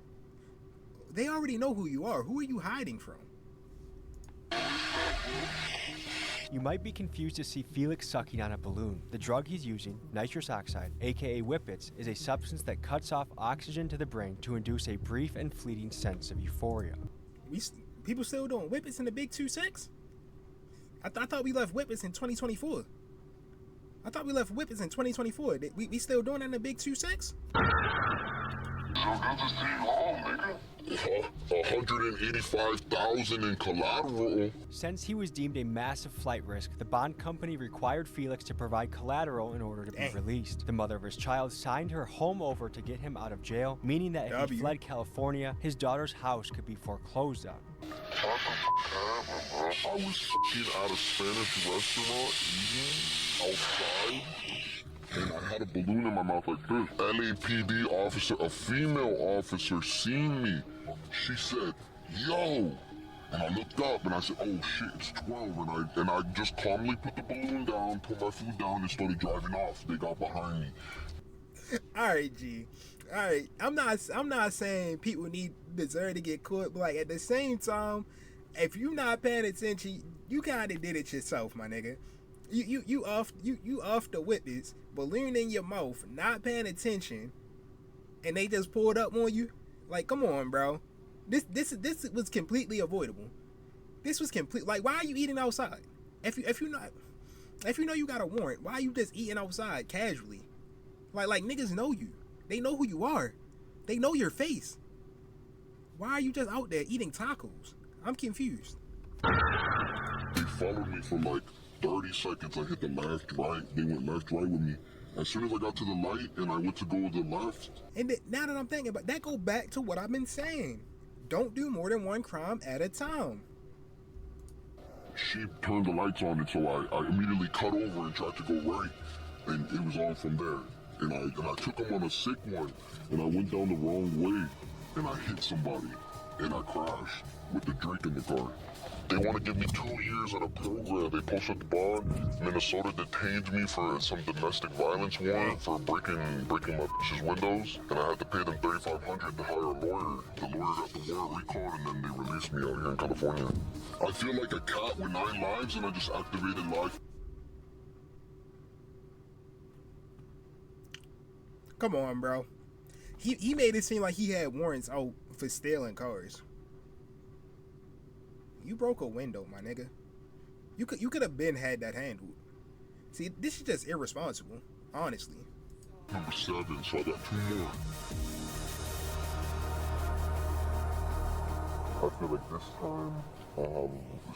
Who are you hiding from? You might be confused to see Felix sucking on a balloon. The drug he's using, nitrous oxide, aka Whippets, is a substance that cuts off oxygen to the brain to induce a brief and fleeting sense of euphoria. People still doing Whippets in the Big 2-6? I thought we left Whippets in 2024. We still doing that in the Big 2-6? $185,000 in collateral. Since he was deemed a massive flight risk, the bond company required Felix to provide collateral in order to be released. The mother of his child signed her home over to get him out of jail, meaning that if he fled California, his daughter's house could be foreclosed on. I was at a Spanish restaurant eating outside, and I had a balloon in my mouth like this. LAPD officer, a female officer, seen me. She said, "Yo," and I looked up and I said, "Oh shit, it's 12." And I just calmly put the balloon down, put my food down, and started driving off. They got behind me. All right, G. All right, I'm not saying people deserve to get caught, but like at the same time, if you're not paying attention, you kind of did it yourself, my nigga. You off the whippets, balloon in your mouth, not paying attention, and they just pulled up on you. Like, come on, bro. This was completely avoidable. This was complete. Like, why are you eating outside? If you know you got a warrant, why are you just eating outside casually? Like niggas know you. They know who you are. They know your face. Why are you just out there eating tacos? I'm confused. They followed me for like 30 seconds. I hit the left, right. They went left, right with me. As soon as I got to the light and I went to go to the left. And now that I'm thinking about that, go back to what I've been saying. Don't do more than one crime at a time. She turned the lights on, and so I immediately cut over and tried to go right. And it was on from there. And I took him on a sick one, and I went down the wrong way, and I hit somebody, and I crashed with the drink in the car. They want to give me 2 years on a program. They posted the bond. Minnesota detained me for some domestic violence warrant for breaking my bitch's windows, and I had to pay them $3,500 to hire a lawyer. The lawyer got the warrant recalled, and then they released me out here in California. I feel like a cat with 9 lives, and I just activated life. Come on, bro. He made it seem like he had warrants out for stealing cars. You broke a window, my nigga. You could have been had that handled. See, this is just irresponsible, honestly. Number 7, so I got 2 more. I feel like this time I have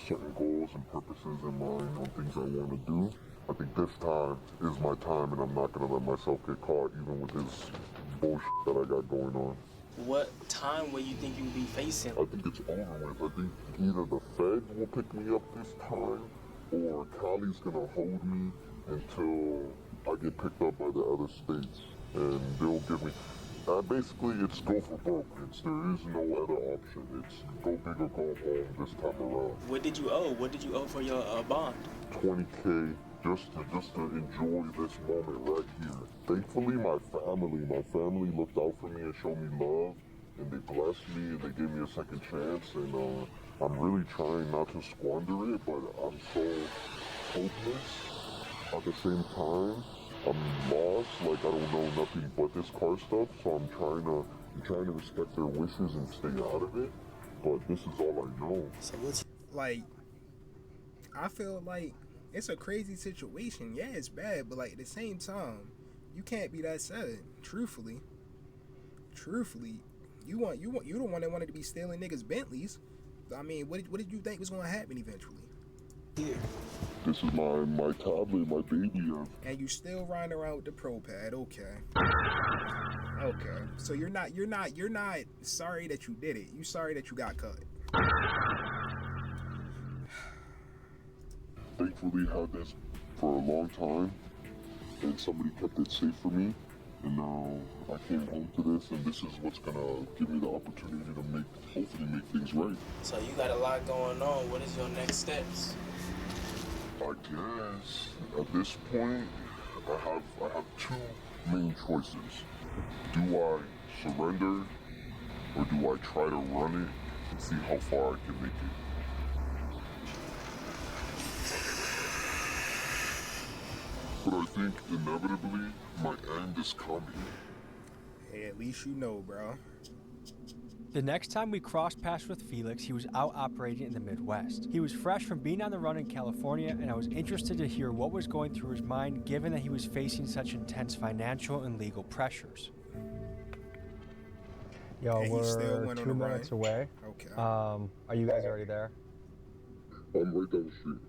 certain goals and purposes in mind on things I want to do. I think this time is my time, and I'm not going to let myself get caught, even with this bullshit that I got going on. What time will you think you'll be facing? I think it's over with. I think either the feds will pick me up this time, or Cali's going to hold me until I get picked up by the other states, and they'll give me... basically, it's go for broke. There is no other option. It's go big or go home this time around. What did you owe? What did you owe for your bond? $20K just to enjoy this moment right here. Thankfully, my family looked out for me and showed me love, and they blessed me and they gave me a second chance. And I'm really trying not to squander it, but I'm so hopeless. At the same time, I'm lost, like I don't know nothing but this car stuff, so I'm trying to respect their wishes and stay out of it, but this is all I know. So what's... Like, I feel like it's a crazy situation. Yeah, it's bad, but like at the same time, you can't be that sad. Truthfully, you don't want to want to be stealing niggas Bentleys. I mean, what did you think was going to happen eventually? Here. This is my tablet, my baby. And you still riding around with the Pro Pad, okay. Okay. So you're not sorry that you did it. You sorry that you got caught. Thankfully had this for a long time, and somebody kept it safe for me, and now I came home to this, and this is what's gonna give me the opportunity to hopefully make things right. So you got a lot going on. What is your next steps? I guess at this point I have 2 main choices. Do I surrender, or do I try to run it and see how far I can make it? But I think inevitably my end is coming. Hey, at least you know, bro. The next time we crossed paths with Felix, he was out operating in the Midwest. He was fresh from being on the run in California, and I was interested to hear what was going through his mind given that he was facing such intense financial and legal pressures. Yo, And he still we're went on 2 the run? minutes away. Okay. Are you guys already there? I'm right down the street.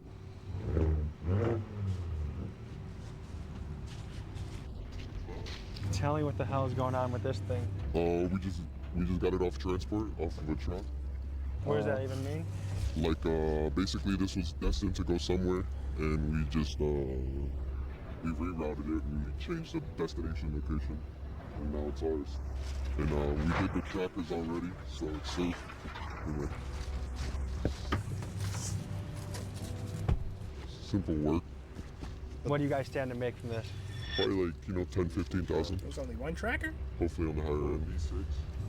Tell me what the hell is going on with this thing. We just got it off transport, off of a truck. What does that even mean? Like, basically this was destined to go somewhere, and we just, we rerouted it, and we changed the destination location, and now it's ours. And, we did the trackers already, so it's safe. Anyway. Simple work. What do you guys stand to make from this? Probably like, 10, 15,000. There's only one tracker? Hopefully on the higher end.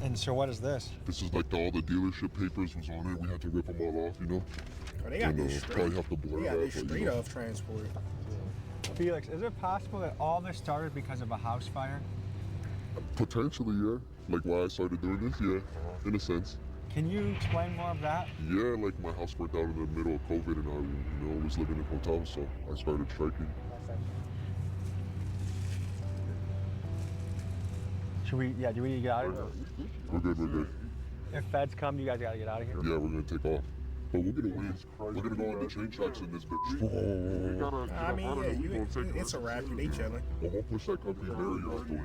And so what is this? This is like all the dealership papers was on it. We had to rip them all off, Oh, they got And, this probably straight. have to blur They got that, this but, straight off transport. Felix, is it possible that all this started because of a house fire? Potentially, yeah. Like why I started doing this, yeah, in a sense. Can you explain more of that? Yeah, like my house burnt out in the middle of COVID and I, was living in hotels, so I started striking. Do we need to get out of here? We're good. If feds come, you guys gotta get out of here. Yeah, we're gonna take off. But we're gonna win. We're gonna go on the train tracks in this bitch. I mean, yeah, it's a wrap. They chilling. I won't push that company very off the way.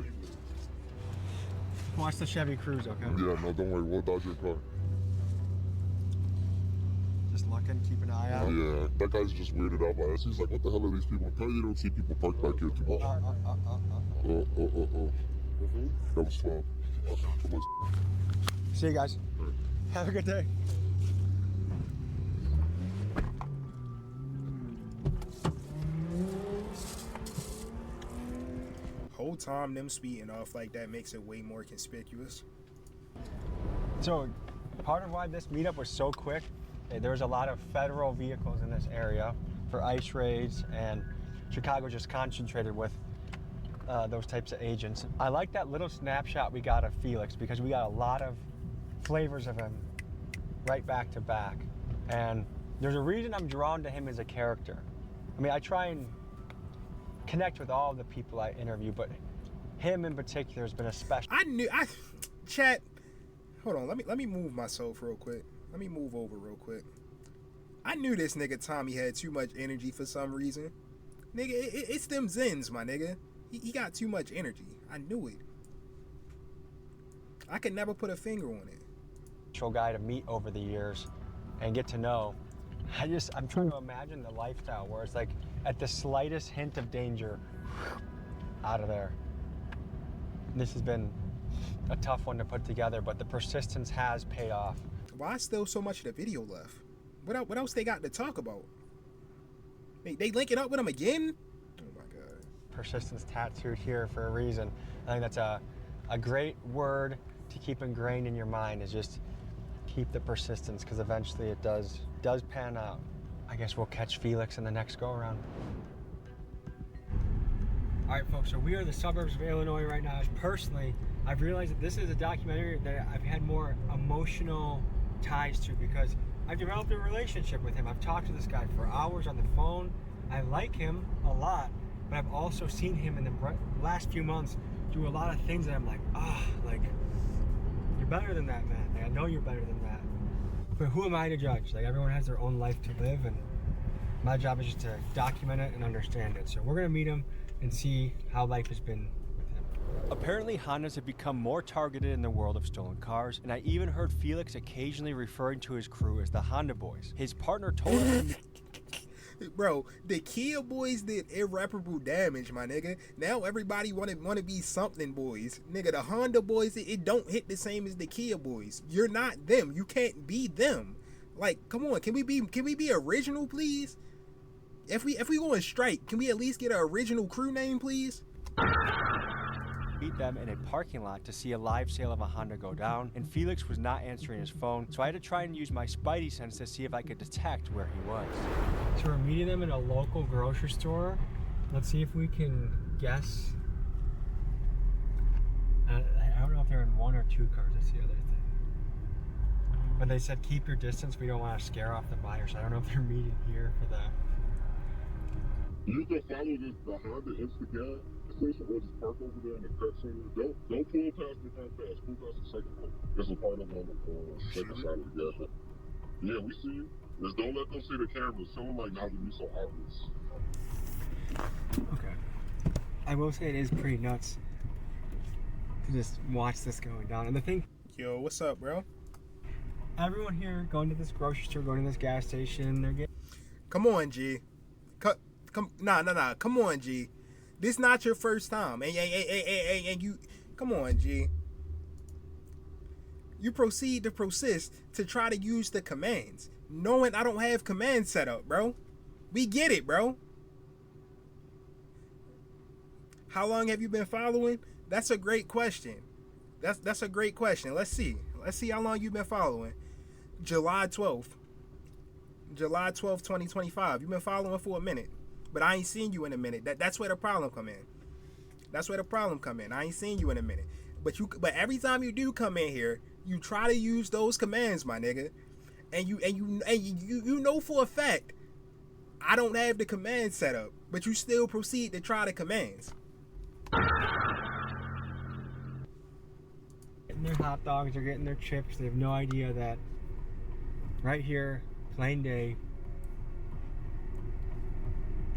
Watch the Chevy Cruze, okay? Yeah, no, don't worry. We'll dodge your car. Just looking, keep an eye out. Yeah, that guy's just weirded out by us. He's like, what the hell are these people? Apparently you don't see people parked back here too much. That was fun. See you guys. Have a good day. Whole time them speeding off like that makes it way more conspicuous. So, part of why this meetup was so quick, there was a lot of federal vehicles in this area for ICE raids, and Chicago just concentrated with those types of agents. I like that little snapshot we got of Felix because we got a lot of flavors of him right back to back. And there's a reason I'm drawn to him as a character. I mean, I try and connect with all the people I interview, but him in particular has been a special. Chat, hold on, let me move myself real quick. Let me move over real quick. I knew this nigga Tommy had too much energy for some reason. Nigga, it's them Zens, my nigga. He got too much energy. I knew it. I could never put a finger on it. Guy to meet over the years and get to know. I'm trying to imagine the lifestyle where it's like at the slightest hint of danger, out of there. This has been a tough one to put together, but the persistence has paid off. Why still so much of the video left? What else they got to talk about? They linking up with him again? Oh my God. Persistence tattooed here for a reason. I think that's a great word to keep ingrained in your mind, is just keep the persistence, because eventually it does pan out. I guess we'll catch Felix in the next go around. All right, folks, so we are in the suburbs of Illinois right now. Personally, I've realized that this is a documentary that I've had more emotional ties to because I've developed a relationship with him. I've talked to this guy for hours on the phone. I like him a lot, but I've also seen him in the last few months do a lot of things that I'm like, you're better than that, man. Like, I know you're better than that. But who am I to judge? Like, everyone has their own life to live, and my job is just to document it and understand it. So we're gonna meet him and see how life has been with him. Apparently, Hondas have become more targeted in the world of stolen cars, and I even heard Felix occasionally referring to his crew as the Honda Boys. His partner told him... Bro, the Kia boys did irreparable damage, my nigga. Now everybody wanna be something boys. Nigga, the Honda boys, it don't hit the same as the Kia boys. You're not them. You can't be them. Like, come on, can we be original, please? If we go on strike, can we at least get an original crew name, please? Meet them in a parking lot to see a live sale of a Honda go down, and Felix was not answering his phone, so I had to try and use my spidey sense to see if I could detect where he was. So we're meeting them in a local grocery store. Let's see if we can guess. I don't know if they're in one or two cars. That's the other thing. But they said keep your distance. We don't want to scare off the buyers. I don't know if they're meeting here for the... You can follow the Honda Instagram station or just park over there in the cut center. Don't pull past the front fast. Pull past the second one. There's a part of it on the second side of the gas. Yeah, we see you. Just don't let them see the cameras. Tell them like not to be so obvious. Okay. I will say it is pretty nuts to just watch this going down. And the thing... Yo, what's up, bro? Everyone here going to this grocery store, going to this gas station, they're getting... Come on, G. Nah. Come on, G. This not your first time. And you... Come on, G. You proceed to persist to try to use the commands, knowing I don't have commands set up, bro. We get it, bro. How long have you been following? That's a great question. That's a great question. Let's see how long you've been following. July 12th, 2025. You've been following for a minute, but I ain't seen you in a minute. That's where the problem come in. I ain't seen you in a minute. But every time you do come in here, you try to use those commands, my nigga. And you know for a fact I don't have the command set up, but you still proceed to try the commands. Getting their hot dogs, they're getting their chips. They have no idea that right here, plain day,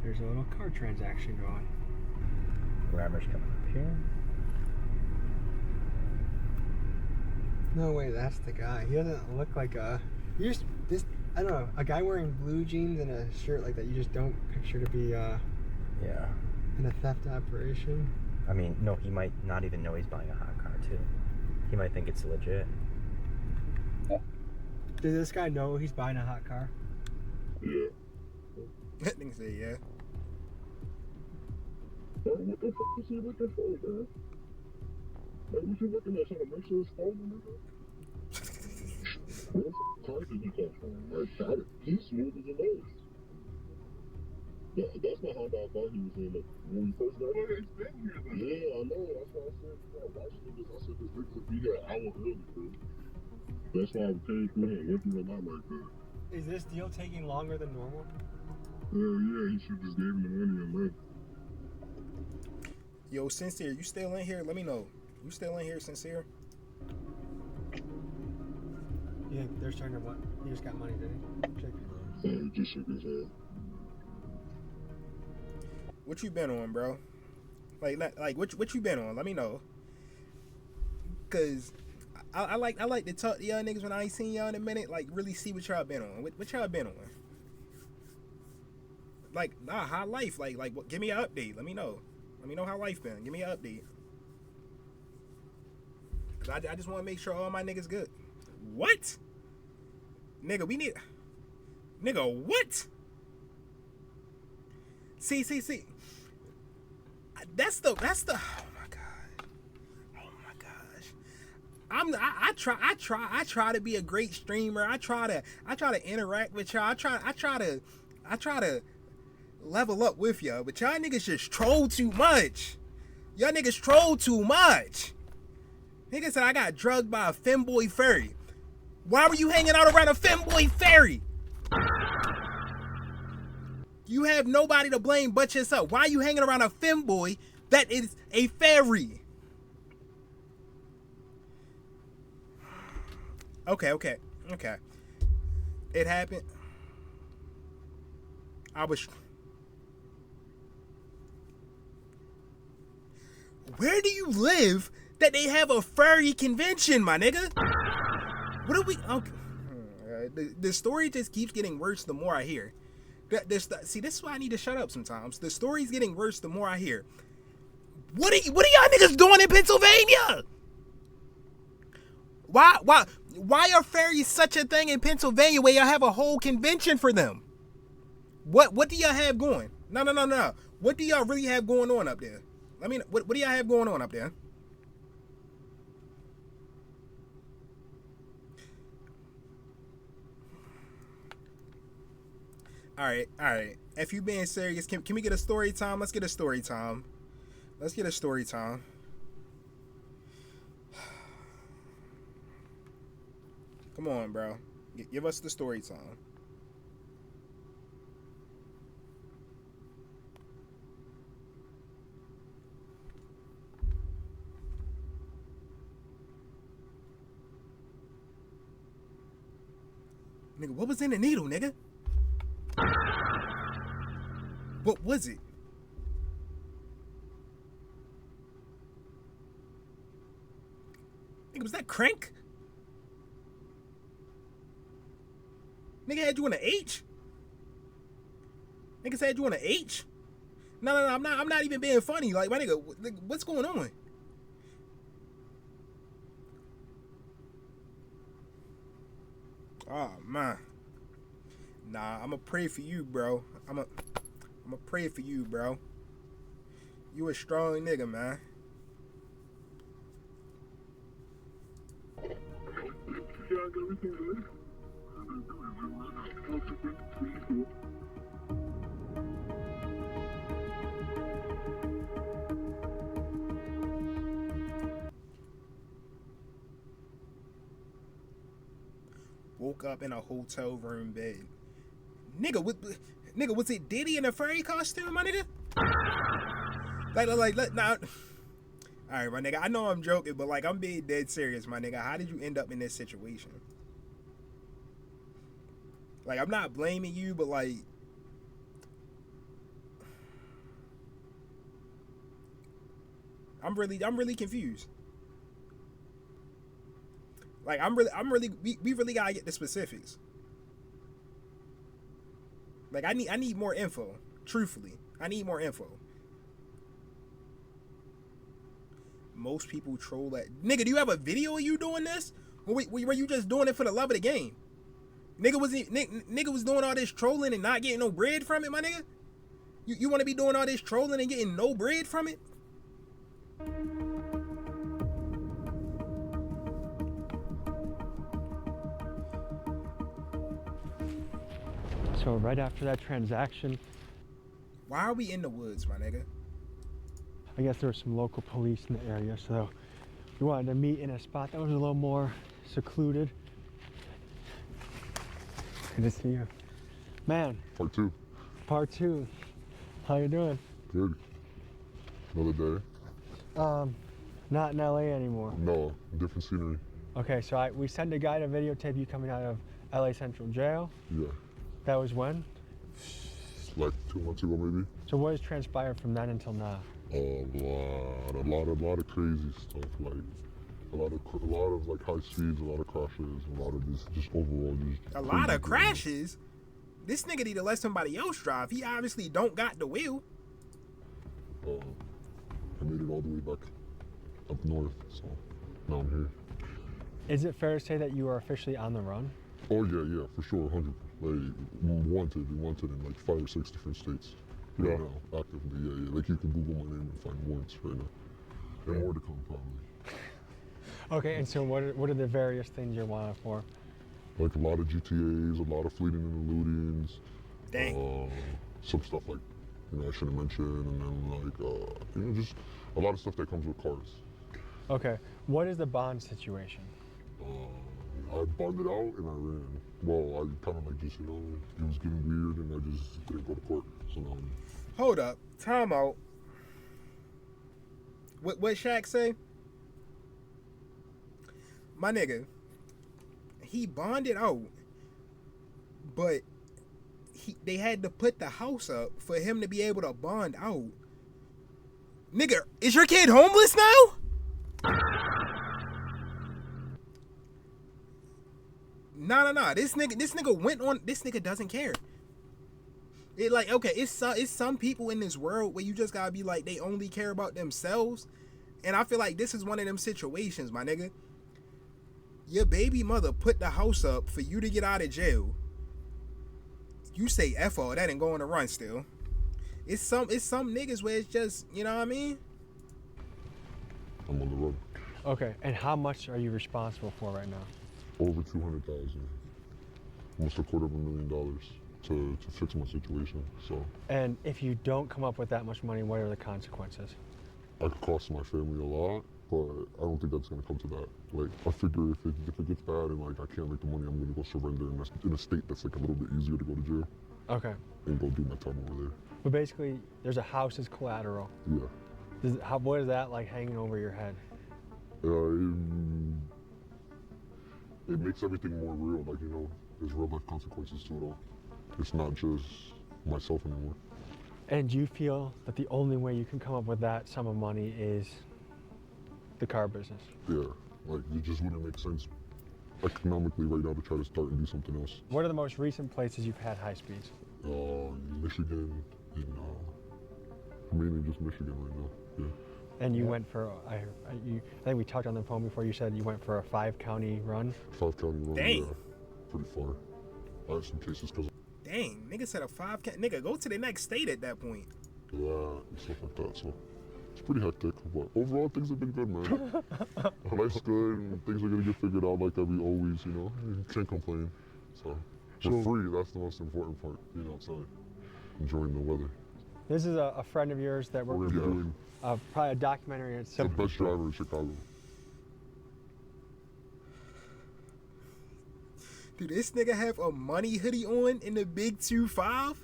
there's a little car transaction going. Grammar's coming up here. No way, that's the guy. He doesn't look like a. I don't know, a guy wearing blue jeans and a shirt like that. You just don't picture to be. Yeah. In a theft operation. I mean, no, he might not even know he's buying a hot car too. He might think it's legit. Does this guy know he's buying a hot car? Yeah. That nigga say yeah. What the fuck is he looking for, man? Like, what you looking at? Trying to make sure it's stolen, nigga? What the fuck car did you come from? Like, got it. He's smooth as a nose. Yeah, that's not how I thought he was in it. When we first got here. It's been here, then. Yeah, I know. That's why I said, I watched this. I said, this nigga could be here an hour early, bro. That's why I came through here and went through a lot like that. Is this deal taking longer than normal? Yeah, he should just gave him the money and left. Yo, Sincere, you still in here? Let me know. You still in here, Sincere? Yeah, they're starting to what? He just got money, did he? Check. He just shook his head. What you been on, bro? Like what you been on? Let me know. Cause I like to talk to y'all niggas when I ain't seen y'all in a minute. Like really see what y'all been on. What y'all been on? Like how life? Like what? Give me an update. Let me know. Let me know how life been. Give me an update. Cause I just want to make sure all my niggas good. What? Nigga, we need. Nigga, what? See. That's the. Oh my gosh. I try to be a great streamer. I try to interact with y'all. I try to level up with y'all. But y'all niggas just troll too much. Y'all niggas troll too much. Nigga said I got drugged by a femboy fairy. Why were you hanging out around a femboy fairy? You have nobody to blame but yourself. Why are you hanging around a femboy that is a fairy? Okay. It happened. Where do you live that they have a furry convention, my nigga? What are we? Okay. The story just keeps getting worse the more I hear. See, this is why I need to shut up sometimes. The story's getting worse the more I hear. What are y'all niggas doing in Pennsylvania? Why are fairies such a thing in Pennsylvania where y'all have a whole convention for them? What do y'all have going? No. What do y'all really have going on up there? I mean, what do y'all have going on up there? All right. If you being serious, can we get a story time? Let's get a story time. Come on, bro. Give us the story time. Nigga, what was in the needle, nigga? What was it? Nigga, was that crank? Nigga had you on an H? Niggas had you on an H? No, I'm not even being funny. Like, my nigga, what's going on? Oh, man. Nah, I'ma pray for you, bro. I'ma pray for you, bro. You a strong nigga, man. Woke up in a hotel room bed. Nigga, was it Diddy in a furry costume, my nigga? Nah. Alright, my nigga, I know I'm joking, but like, I'm being dead serious, my nigga. How did you end up in this situation? Like, I'm not blaming you, but like, I'm really confused. Like, we really gotta get the specifics. Like, I need more info. Truthfully, I need more info. Most people troll that. Nigga, do you have a video of you doing this? Or were you just doing it for the love of the game? Nigga was doing all this trolling and not getting no bread from it, my nigga? You want to be doing all this trolling and getting no bread from it? So right after that transaction... Why are we in the woods, my nigga? I guess there were some local police in the area, so we wanted to meet in a spot that was a little more secluded. Good to see you. Man. Part 2. Part 2. How you doing? Good. Another day. Not in LA anymore. No, different scenery. Okay, so we sent a guy to videotape you coming out of LA Central Jail. Yeah. That was when? Like 2 months ago, maybe. So what has transpired from then until now? A lot of crazy stuff, like a lot of like high speeds, a lot of crashes, a lot of just overall just. A lot of crashes. This nigga need to let somebody else drive. He obviously don't got the wheel. I made it all the way back up north, so now I'm here. Is it fair to say that you are officially on the run? Oh yeah, for sure, 100. Like wanted in like 5 or 6 different states. Right now, actively, yeah. Like you can Google my name and find warrants right now, and more to come probably. Okay, and so what are the various things you're wanted for? Like a lot of GTAs, a lot of fleeting and eludings. Dang. Some stuff like, I shouldn't mention, and then like, just a lot of stuff that comes with cars. Okay, what is the bond situation? I bonded out and I ran. Well, I kind of like just, it was getting weird and I just didn't go to court. So now Hold up. Time out. What Shaq say? My nigga, he bonded out, but they had to put the house up for him to be able to bond out. Nigga, is your kid homeless now? Nah. This nigga went on. This nigga doesn't care. It like, okay, it's some people in this world where you just gotta be like, they only care about themselves. And I feel like this is one of them situations, my nigga. Your baby mother put the house up for you to get out of jail. You say F all that and go on a run still. It's some niggas where it's just, you know what I mean? I'm on the road. Okay, and how much are you responsible for right now? Over 200,000, almost $250,000 to fix my situation. So. And if you don't come up with that much money, what are the consequences? I could cost my family a lot, but I don't think that's gonna come to that. Like, I figure if it gets bad and like I can't make the money, I'm gonna go surrender in a state that's like a little bit easier to go to jail. Okay. And go do my time over there. But basically, there's a house as collateral. Yeah. What is that like hanging over your head? It makes everything more real. Like, there's real life consequences to it all. It's not just myself anymore. And do you feel that the only way you can come up with that sum of money is the car business? Yeah, like it just wouldn't make sense economically right now to try to start and do something else. What are the most recent places you've had high speeds? Michigan, and mainly just Michigan right now, yeah. And you went for, I think we talked on the phone before, you said you went for a 5-county run? 5-county run, Dang. Yeah, pretty far. I have some cases because... Dang, nigga said a 5-county, nigga, go to the next state at that point. Yeah, and stuff like that, so... It's pretty hectic, but overall things have been good, man. Life's good, and things are gonna get figured out like we always, you know. You can't complain. So we're free. That's the most important part, you know. So enjoying the weather. This is a friend of yours that We're we're gonna be doing probably a documentary. It's the best driver in Chicago. Dude, this nigga have a money hoodie on in the big 2.5?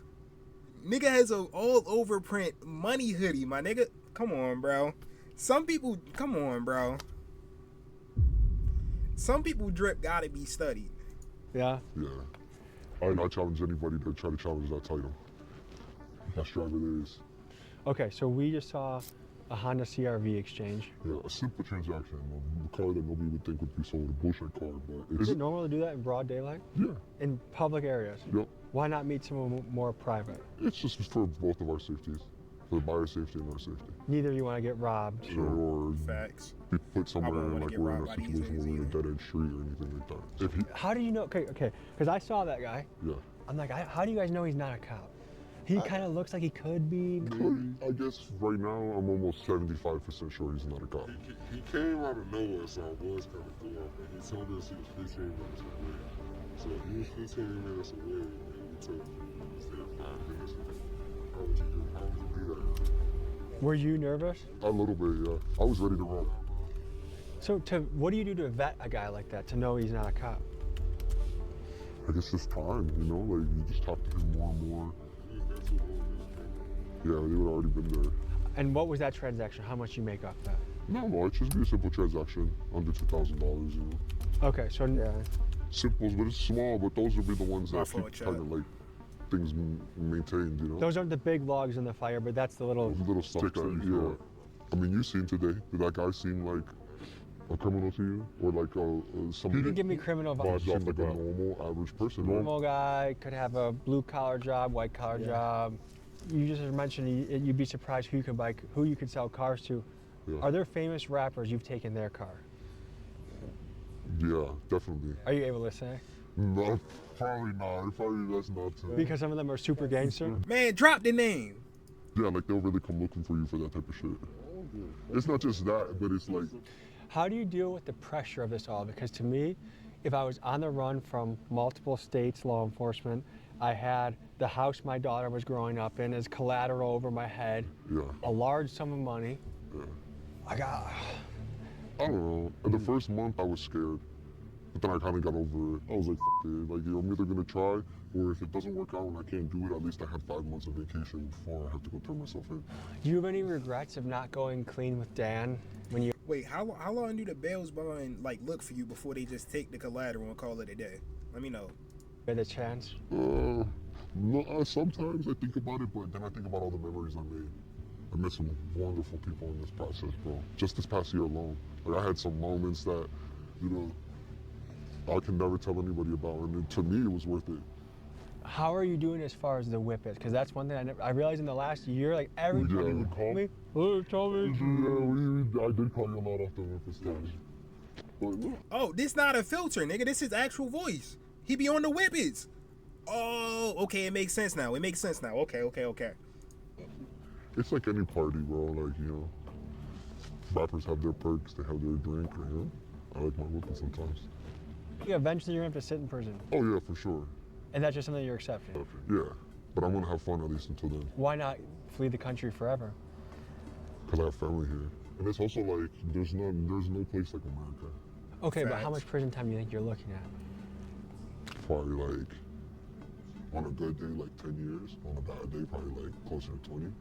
Nigga has a all over print money hoodie, my nigga. Come on, bro. Some people, come on, bro. Some people drip gotta be studied. Yeah? Yeah. I challenge anybody to try to challenge that title. Best driver there is. Okay, so we just saw a Honda CR-V exchange. Yeah, a simple transaction. A car that nobody would think would be sold, a bullshit car, but Is it normal to do that in broad daylight? Yeah. In public areas? Yep. Why not meet someone more private? It's just for both of our safeties. For the buyer's safety and our safety. Neither of you want to get robbed. Or Facts. be put somewhere wouldn't in wanna like get we're in robbed a by these situation where niggas we're in a dead end street or anything like that. If he, How do you know? Okay, because I saw that guy. yeah. I'm like, how do you guys know he's not a cop? He kind of looks like he could be. I guess right now I'm almost 75% sure he's not a cop. He came out of nowhere, so I was kind of cool. But he told us he was 15 minutes away. So he was 15 minutes away, and we took instead of 5 minutes. How would you do that? Were you nervous? A little bit, yeah. I was ready to run. So, what do you do to vet a guy like that to know he's not a cop? I guess it's time, you know, like you just talk to him more and more. Yeah, they would already been there. And what was that transaction? How much you make off that? No, it just be a simple transaction, under $2,000, you know. Okay, so yeah. Simples, but it's small, but those would be the ones My that fault, keep Chad. kind of like things maintained, you know. Those aren't the big logs in the fire, but that's the little. Those little stuff that, yeah. I mean, you seen today, did that guy seem like a criminal to you? Or like somebody You can give me criminal vibes vibes. off like a normal, average person? Normal guy could have a blue collar job, white collar job. You just mentioned you'd be surprised who you could sell cars to. Yeah. Are there famous rappers you've taken their car? Yeah, definitely. Are you able to say? No, probably not. Probably that's not too. Because some of them are super gangster. Man, drop the name. Yeah, like they'll really come looking for you for that type of shit. It's not just that, but it's like. How do you deal with the pressure of this all? Because to me, if I was on the run from multiple states, law enforcement, I had the house my daughter was growing up in as collateral over my head, a large sum of money. Yeah. I don't know. In the first month, I was scared. But then I kind of got over it. I was like, F it. Like, I'm either going to try, or if it doesn't work out and I can't do it, at least I had 5 months of vacation before I have to go turn myself in. Do you have any regrets of not going clean with Dan when you... Wait, how long do the bails bond like look for you before they just take the collateral and call it a day? Let me know. Had a chance? No, sometimes I think about it, but then I think about all the memories I made. I met some wonderful people in this process, bro. Just this past year alone. Like, I had some moments that, you know, I can never tell anybody about, and to me, it was worth it. How are you doing as far as the whip is? Because that's one thing I realized in the last year, like everybody would call me. Oh, tell me. Yeah, I did call you a lot off the whip and stuff. But yeah. Oh, this not a filter, nigga. This is actual voice. He be on the whippets. Oh, okay, it makes sense now. Okay. It's like any party, bro. Like, you know, rappers have their perks, they have their drink, you know. I like my whipping sometimes. Yeah, eventually you're going to have to sit in prison. Oh, yeah, for sure. And that's just something you're accepting? Yeah, but I want to have fun at least until then. Why not flee the country forever? Because I have family here. And it's also like, there's no place like America. Okay, but how much prison time do you think you're looking at? Probably like, on a good day, like 10 years. On a bad day, probably like closer to 20.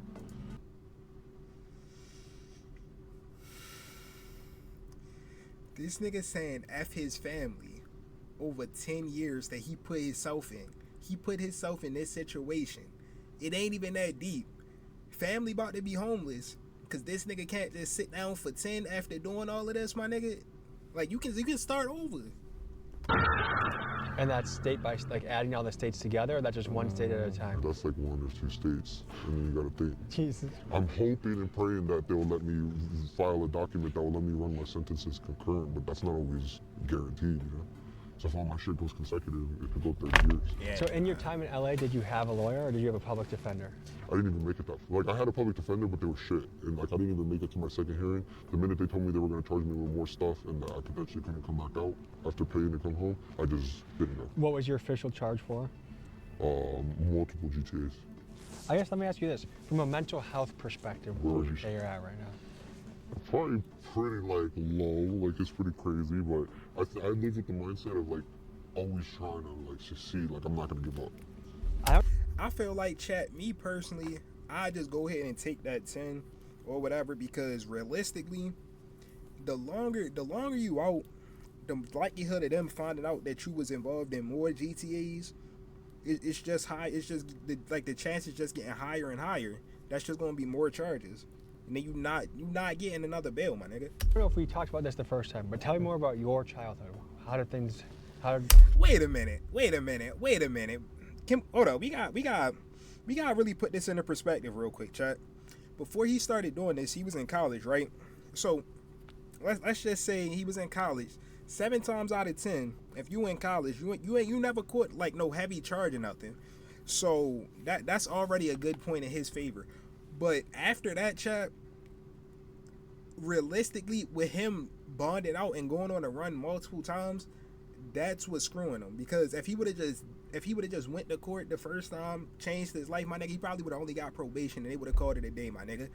This nigga saying F his family over 10 years that he put himself in. He put himself in this situation. It ain't even that deep. Family about to be homeless because this nigga can't just sit down for 10 after doing all of this, my nigga. Like, you can start over. And that's state by, like, adding all the states together, or that's just one state at a time? That's like 1 or 2 states, and then you gotta think. Jesus. I'm hoping and praying that they'll let me file a document that will let me run my sentences concurrent, but that's not always guaranteed, you know? So if all my shit goes consecutive, it could go 30 years. Yeah. So in your time in LA, did you have a lawyer or did you have a public defender? I didn't even make it that. Like, I had a public defender, but they were shit. And like, I didn't even make it to my second hearing. The minute they told me they were gonna charge me with more stuff and that shit couldn't come back out after paying to come home, I just didn't know. What was your official charge for? Multiple GTAs. I guess let me ask you this. From a mental health perspective, where would you say you're at right now? Probably pretty like low, like it's pretty crazy, but I live with the mindset of like always trying to like succeed, like I'm not gonna give up. I feel like, chat, me personally, I just go ahead and take that 10 or whatever, because realistically, the longer you out, the likelihood of them finding out that you was involved in more GTAs, it's just high. It's just the chance is just getting higher and higher. That's just gonna be more charges, and then you not getting another bail, my nigga. I don't know if we talked about this the first time, but tell me more about your childhood. Wait a minute. Hold up. We got really put this into perspective real quick, chat. Before he started doing this, he was in college, right? So let's just say he was in college. 7 times out of 10, if you in college, you never caught like no heavy charge or nothing. So that's already a good point in his favor. But after that, chat, realistically, with him bonded out and going on a run multiple times, that's what's screwing him. Because if he would have just went to court the first time, changed his life, my nigga, he probably would have only got probation and they would have called it a day, my nigga.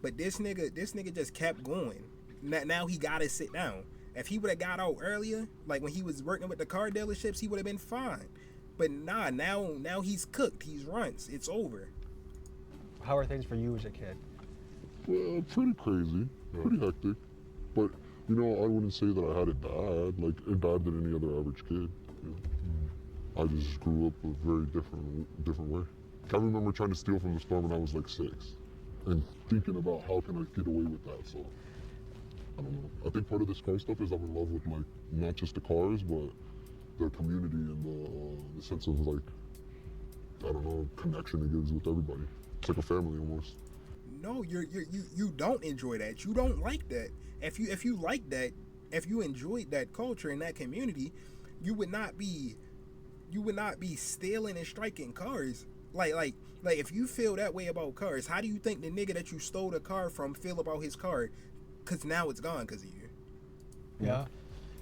But this nigga just kept going. Now he gotta sit down. If he would have got out earlier, like when he was working with the car dealerships, he would have been fine. But nah, now he's cooked. He's runs. It's over. How are things for you as a kid? Well, pretty crazy, pretty hectic. But you know, I wouldn't say that I had it bad, like bad than any other average kid. You know? I just grew up a very different way. I remember trying to steal from the store when I was like 6, and thinking about how can I get away with that. So I don't know. I think part of this car stuff is I'm in love with like not just the cars, but the community and the sense of like, I don't know, connection it gives with everybody. It's like a family almost. No, you don't enjoy that. You don't like that. If you like that, if you enjoyed that culture and that community, you would not be stealing and striking cars. Like if you feel that way about cars, how do you think the nigga that you stole the car from feel about his car? Because now it's gone because of you. Yeah.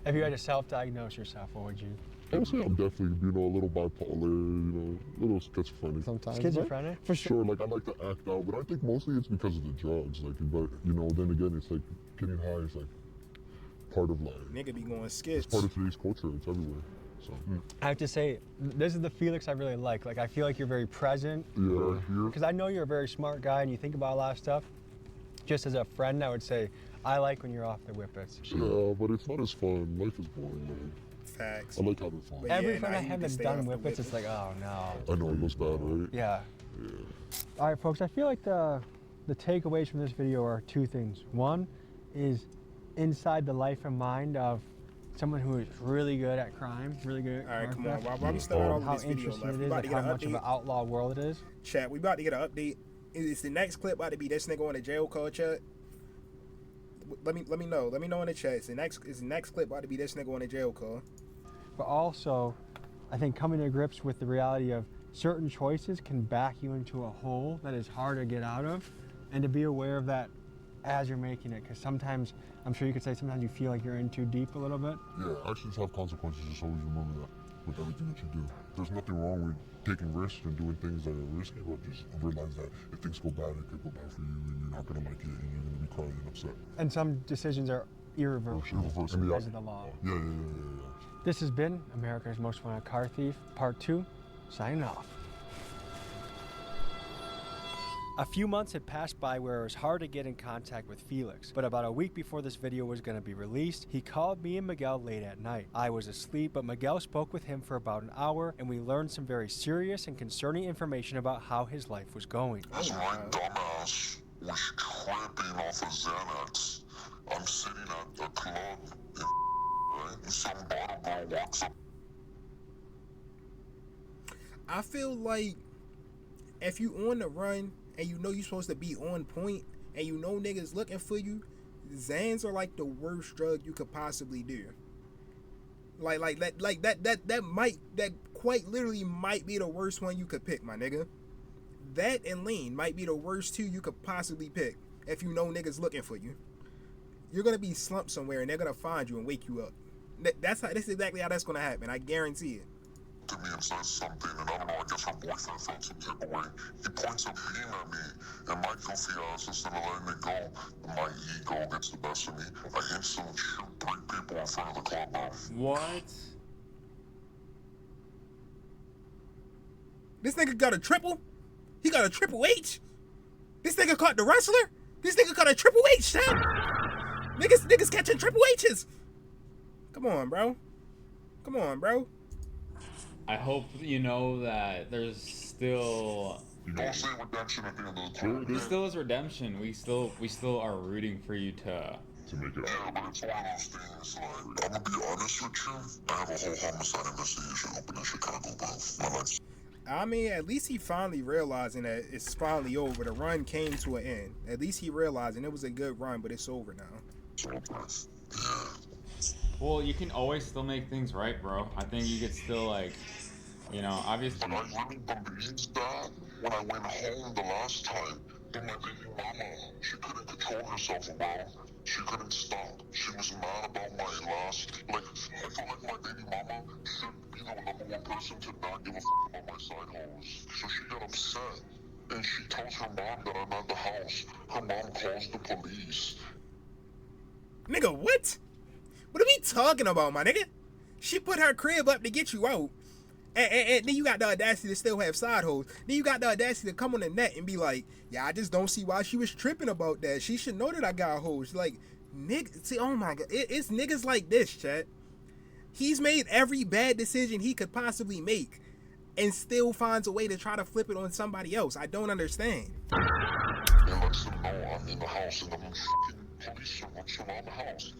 If you had to self-diagnose yourself, what would you? I would say I'm definitely, a little bipolar, a little schizophrenic. Sometimes. Schizophrenic? For sure, like I like to act out, but I think mostly it's because of the drugs. Like, but then again, it's like getting high is like part of life. Nigga be going skits. It's part of today's culture. It's everywhere. So. I have to say, this is the Felix I really like. Like, I feel like you're very present. Yeah. Because I know you're a very smart guy and you think about a lot of stuff. Just as a friend, I would say, I like when you're off the whippets. Yeah, but it's not as fun. Life is boring, man. Facts. I like having fun. Every time I haven't done whippets, it's like, oh no. I know, it goes bad, right? Yeah. All right, folks, I feel like the takeaways from this video are 2 things. One is inside the life and mind of someone who is really good at crime, really good at All right, come on. theft, While we starting all how this video, interesting it we is, about like to get how an much of an update. outlaw world it is. Chat, we about to get an update. Is the next clip about to be this nigga on a jail call, chat? Let me know. Let me know in the chat. Is the next clip about to be this nigga on a jail call? But also, I think coming to grips with the reality of certain choices can back you into a hole that is hard to get out of, and to be aware of that as you're making it. Because sometimes, I'm sure you could say, sometimes you feel like you're in too deep a little bit. Yeah, actions have consequences. Just always remember that with everything that you do. There's nothing wrong with taking risks and doing things that are risky, but just realize that if things go bad, it could go bad for you, and you're not gonna like it, and you're gonna be crying and upset. And some decisions are irreversible because of the law. Yeah. This has been America's Most Wanted Car Thief, Part 2, signing off. A few months had passed by where it was hard to get in contact with Felix, but about a week before this video was going to be released, he called me and Miguel late at night. I was asleep, but Miguel spoke with him for about an hour, and we learned some very serious and concerning information about how his life was going. As my dumbass was tripping off of Xanax, I'm sitting at the club and some bottle girl walks up. I feel like if you on the run and you know you're supposed to be on point and you know niggas looking for you, Xans are like the worst drug you could possibly do. That quite literally might be the worst one you could pick, my nigga. That and lean might be the worst two you could possibly pick if you know niggas looking for you. You're gonna be slumped somewhere and they're gonna find you and wake you up. That's exactly how that's gonna happen. I guarantee it. To me and says something, and I don't know, I guess her boyfriend felt some type of way. He points a beam at me, and my goofy ass, instead of letting it go, my ego gets the best of me. I instantly shoot 3 people in front of the club, bro. What? This nigga got a triple? He got a Triple H? This nigga caught the wrestler? This nigga got a Triple H, Chad? Niggas catching Triple H's. Come on, bro. Come on, bro. I hope you know that there's still. Don't say redemption at the end of the tunnel. There still is redemption. We still are rooting for you to make it out. Yeah, but it's one of those things, like, I'm gonna be honest with you, I have a whole homicide investigation open in Chicago, bro. My life's... I mean, at least he finally realizing that it's finally over. The run came to an end. At least he realizing it was a good run, but it's over now. Well, you can always still make things right, bro. I think you could still, like, you know, obviously. But I really believed that when I went home the last time. Then my baby mama, she couldn't control herself, bro. She couldn't stop. She was mad about my last, like, I feel like my baby mama should be the #1 person to not give a fuck about my side hoes. So she got upset. And she tells her mom that I'm at the house. Her mom calls the police. Nigga, what? What are we talking about, my nigga? She put her crib up to get you out. And then you got the audacity to still have side hoes. Then you got the audacity to come on the net and be like, yeah, I just don't see why she was tripping about that. She should know that I got hoes. Like, nigga, see, oh my God. It's niggas like this, chat. He's made every bad decision he could possibly make and still finds a way to try to flip it on somebody else. I don't understand. And lets them know I'm in the house and the police surround the house.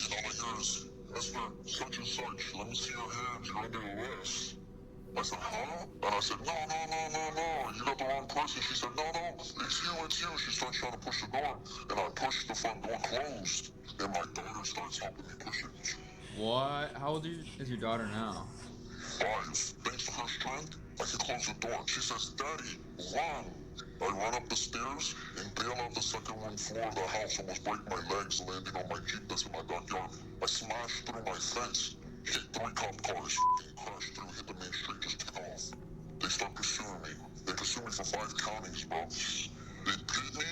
And all I hear is, Mr. Such and such, let me see your hands, you're under arrest. I said, huh? And I said, no, you got the wrong person. She said, no, it's you. She starts trying to push the door, and I pushed the front door closed, and my daughter starts helping me push it. What? How old is your daughter now? 5. Thanks to her strength, I can close the door. She says, Daddy, run. I run up the stairs and bail out the second room floor of the house, almost break my legs, landing on my Jeep that's in my backyard. I smashed through my fence, hit 3 cop cars, crashed through, hit the main street, just took off. They start pursuing me. They pursue me for 5 countings, bro. They beat me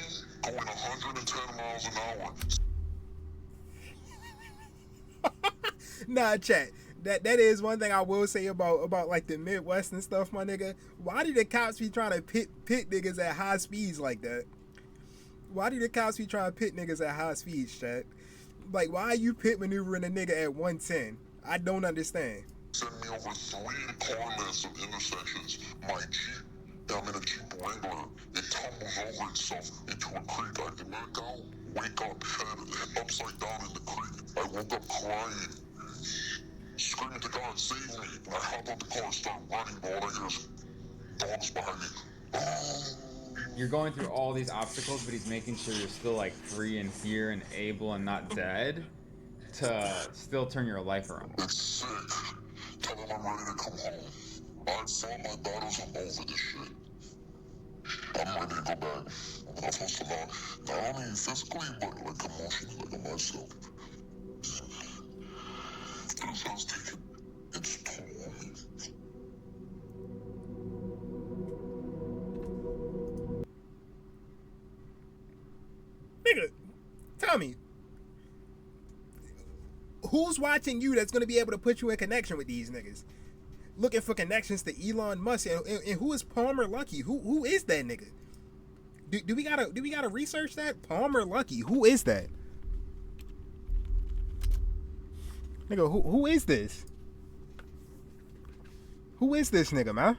going 110 miles an hour. Nah, chat. That is one thing I will say about like the Midwest and stuff, my nigga. Why do the cops be trying to pit niggas at high speeds like that? Why do the cops be trying to pit niggas at high speeds, chat? Like, why are you pit maneuvering a nigga at 110? I don't understand. Send me over 3 corners of intersections. My Jeep, I'm in a Jeep Wrangler. It tumbles over itself into a creek. I can knock out, wake up, head upside down in the creek. I woke up crying, screaming to God, save me. I hop out the car and start running, but all I hear is dogs behind me. You're going through all these obstacles, but he's making sure you're still, like, free and here and able and not dead to still turn your life around. It's sick. Tell him I'm ready to come home. I fought my battles. I'm over this shit. I'm ready to go back. I'm supposed to not only physically, but like emotionally, like myself. This has taken its toll on me. Nigga, tell me, who's watching you that's gonna be able to put you in connection with these niggas? Looking for connections to Elon Musk, and who is Palmer Luckey? Who is that nigga? Do we gotta research that? Palmer Luckey, who is that? Nigga, who is this? Who is this nigga, man?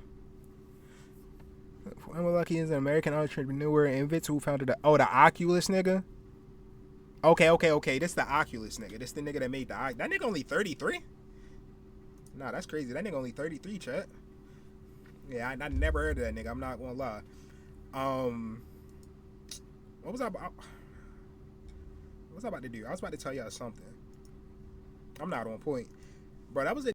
Palmer Luckey is an American entrepreneur and inventor who founded the Oculus nigga. Okay. This the Oculus nigga. This the nigga that made that nigga only 33? Nah, that's crazy. That nigga only 33, chat. Yeah, I never heard of that nigga. I'm not gonna lie. What was I about to do? I was about to tell y'all something. I'm not on point. Bro, that was a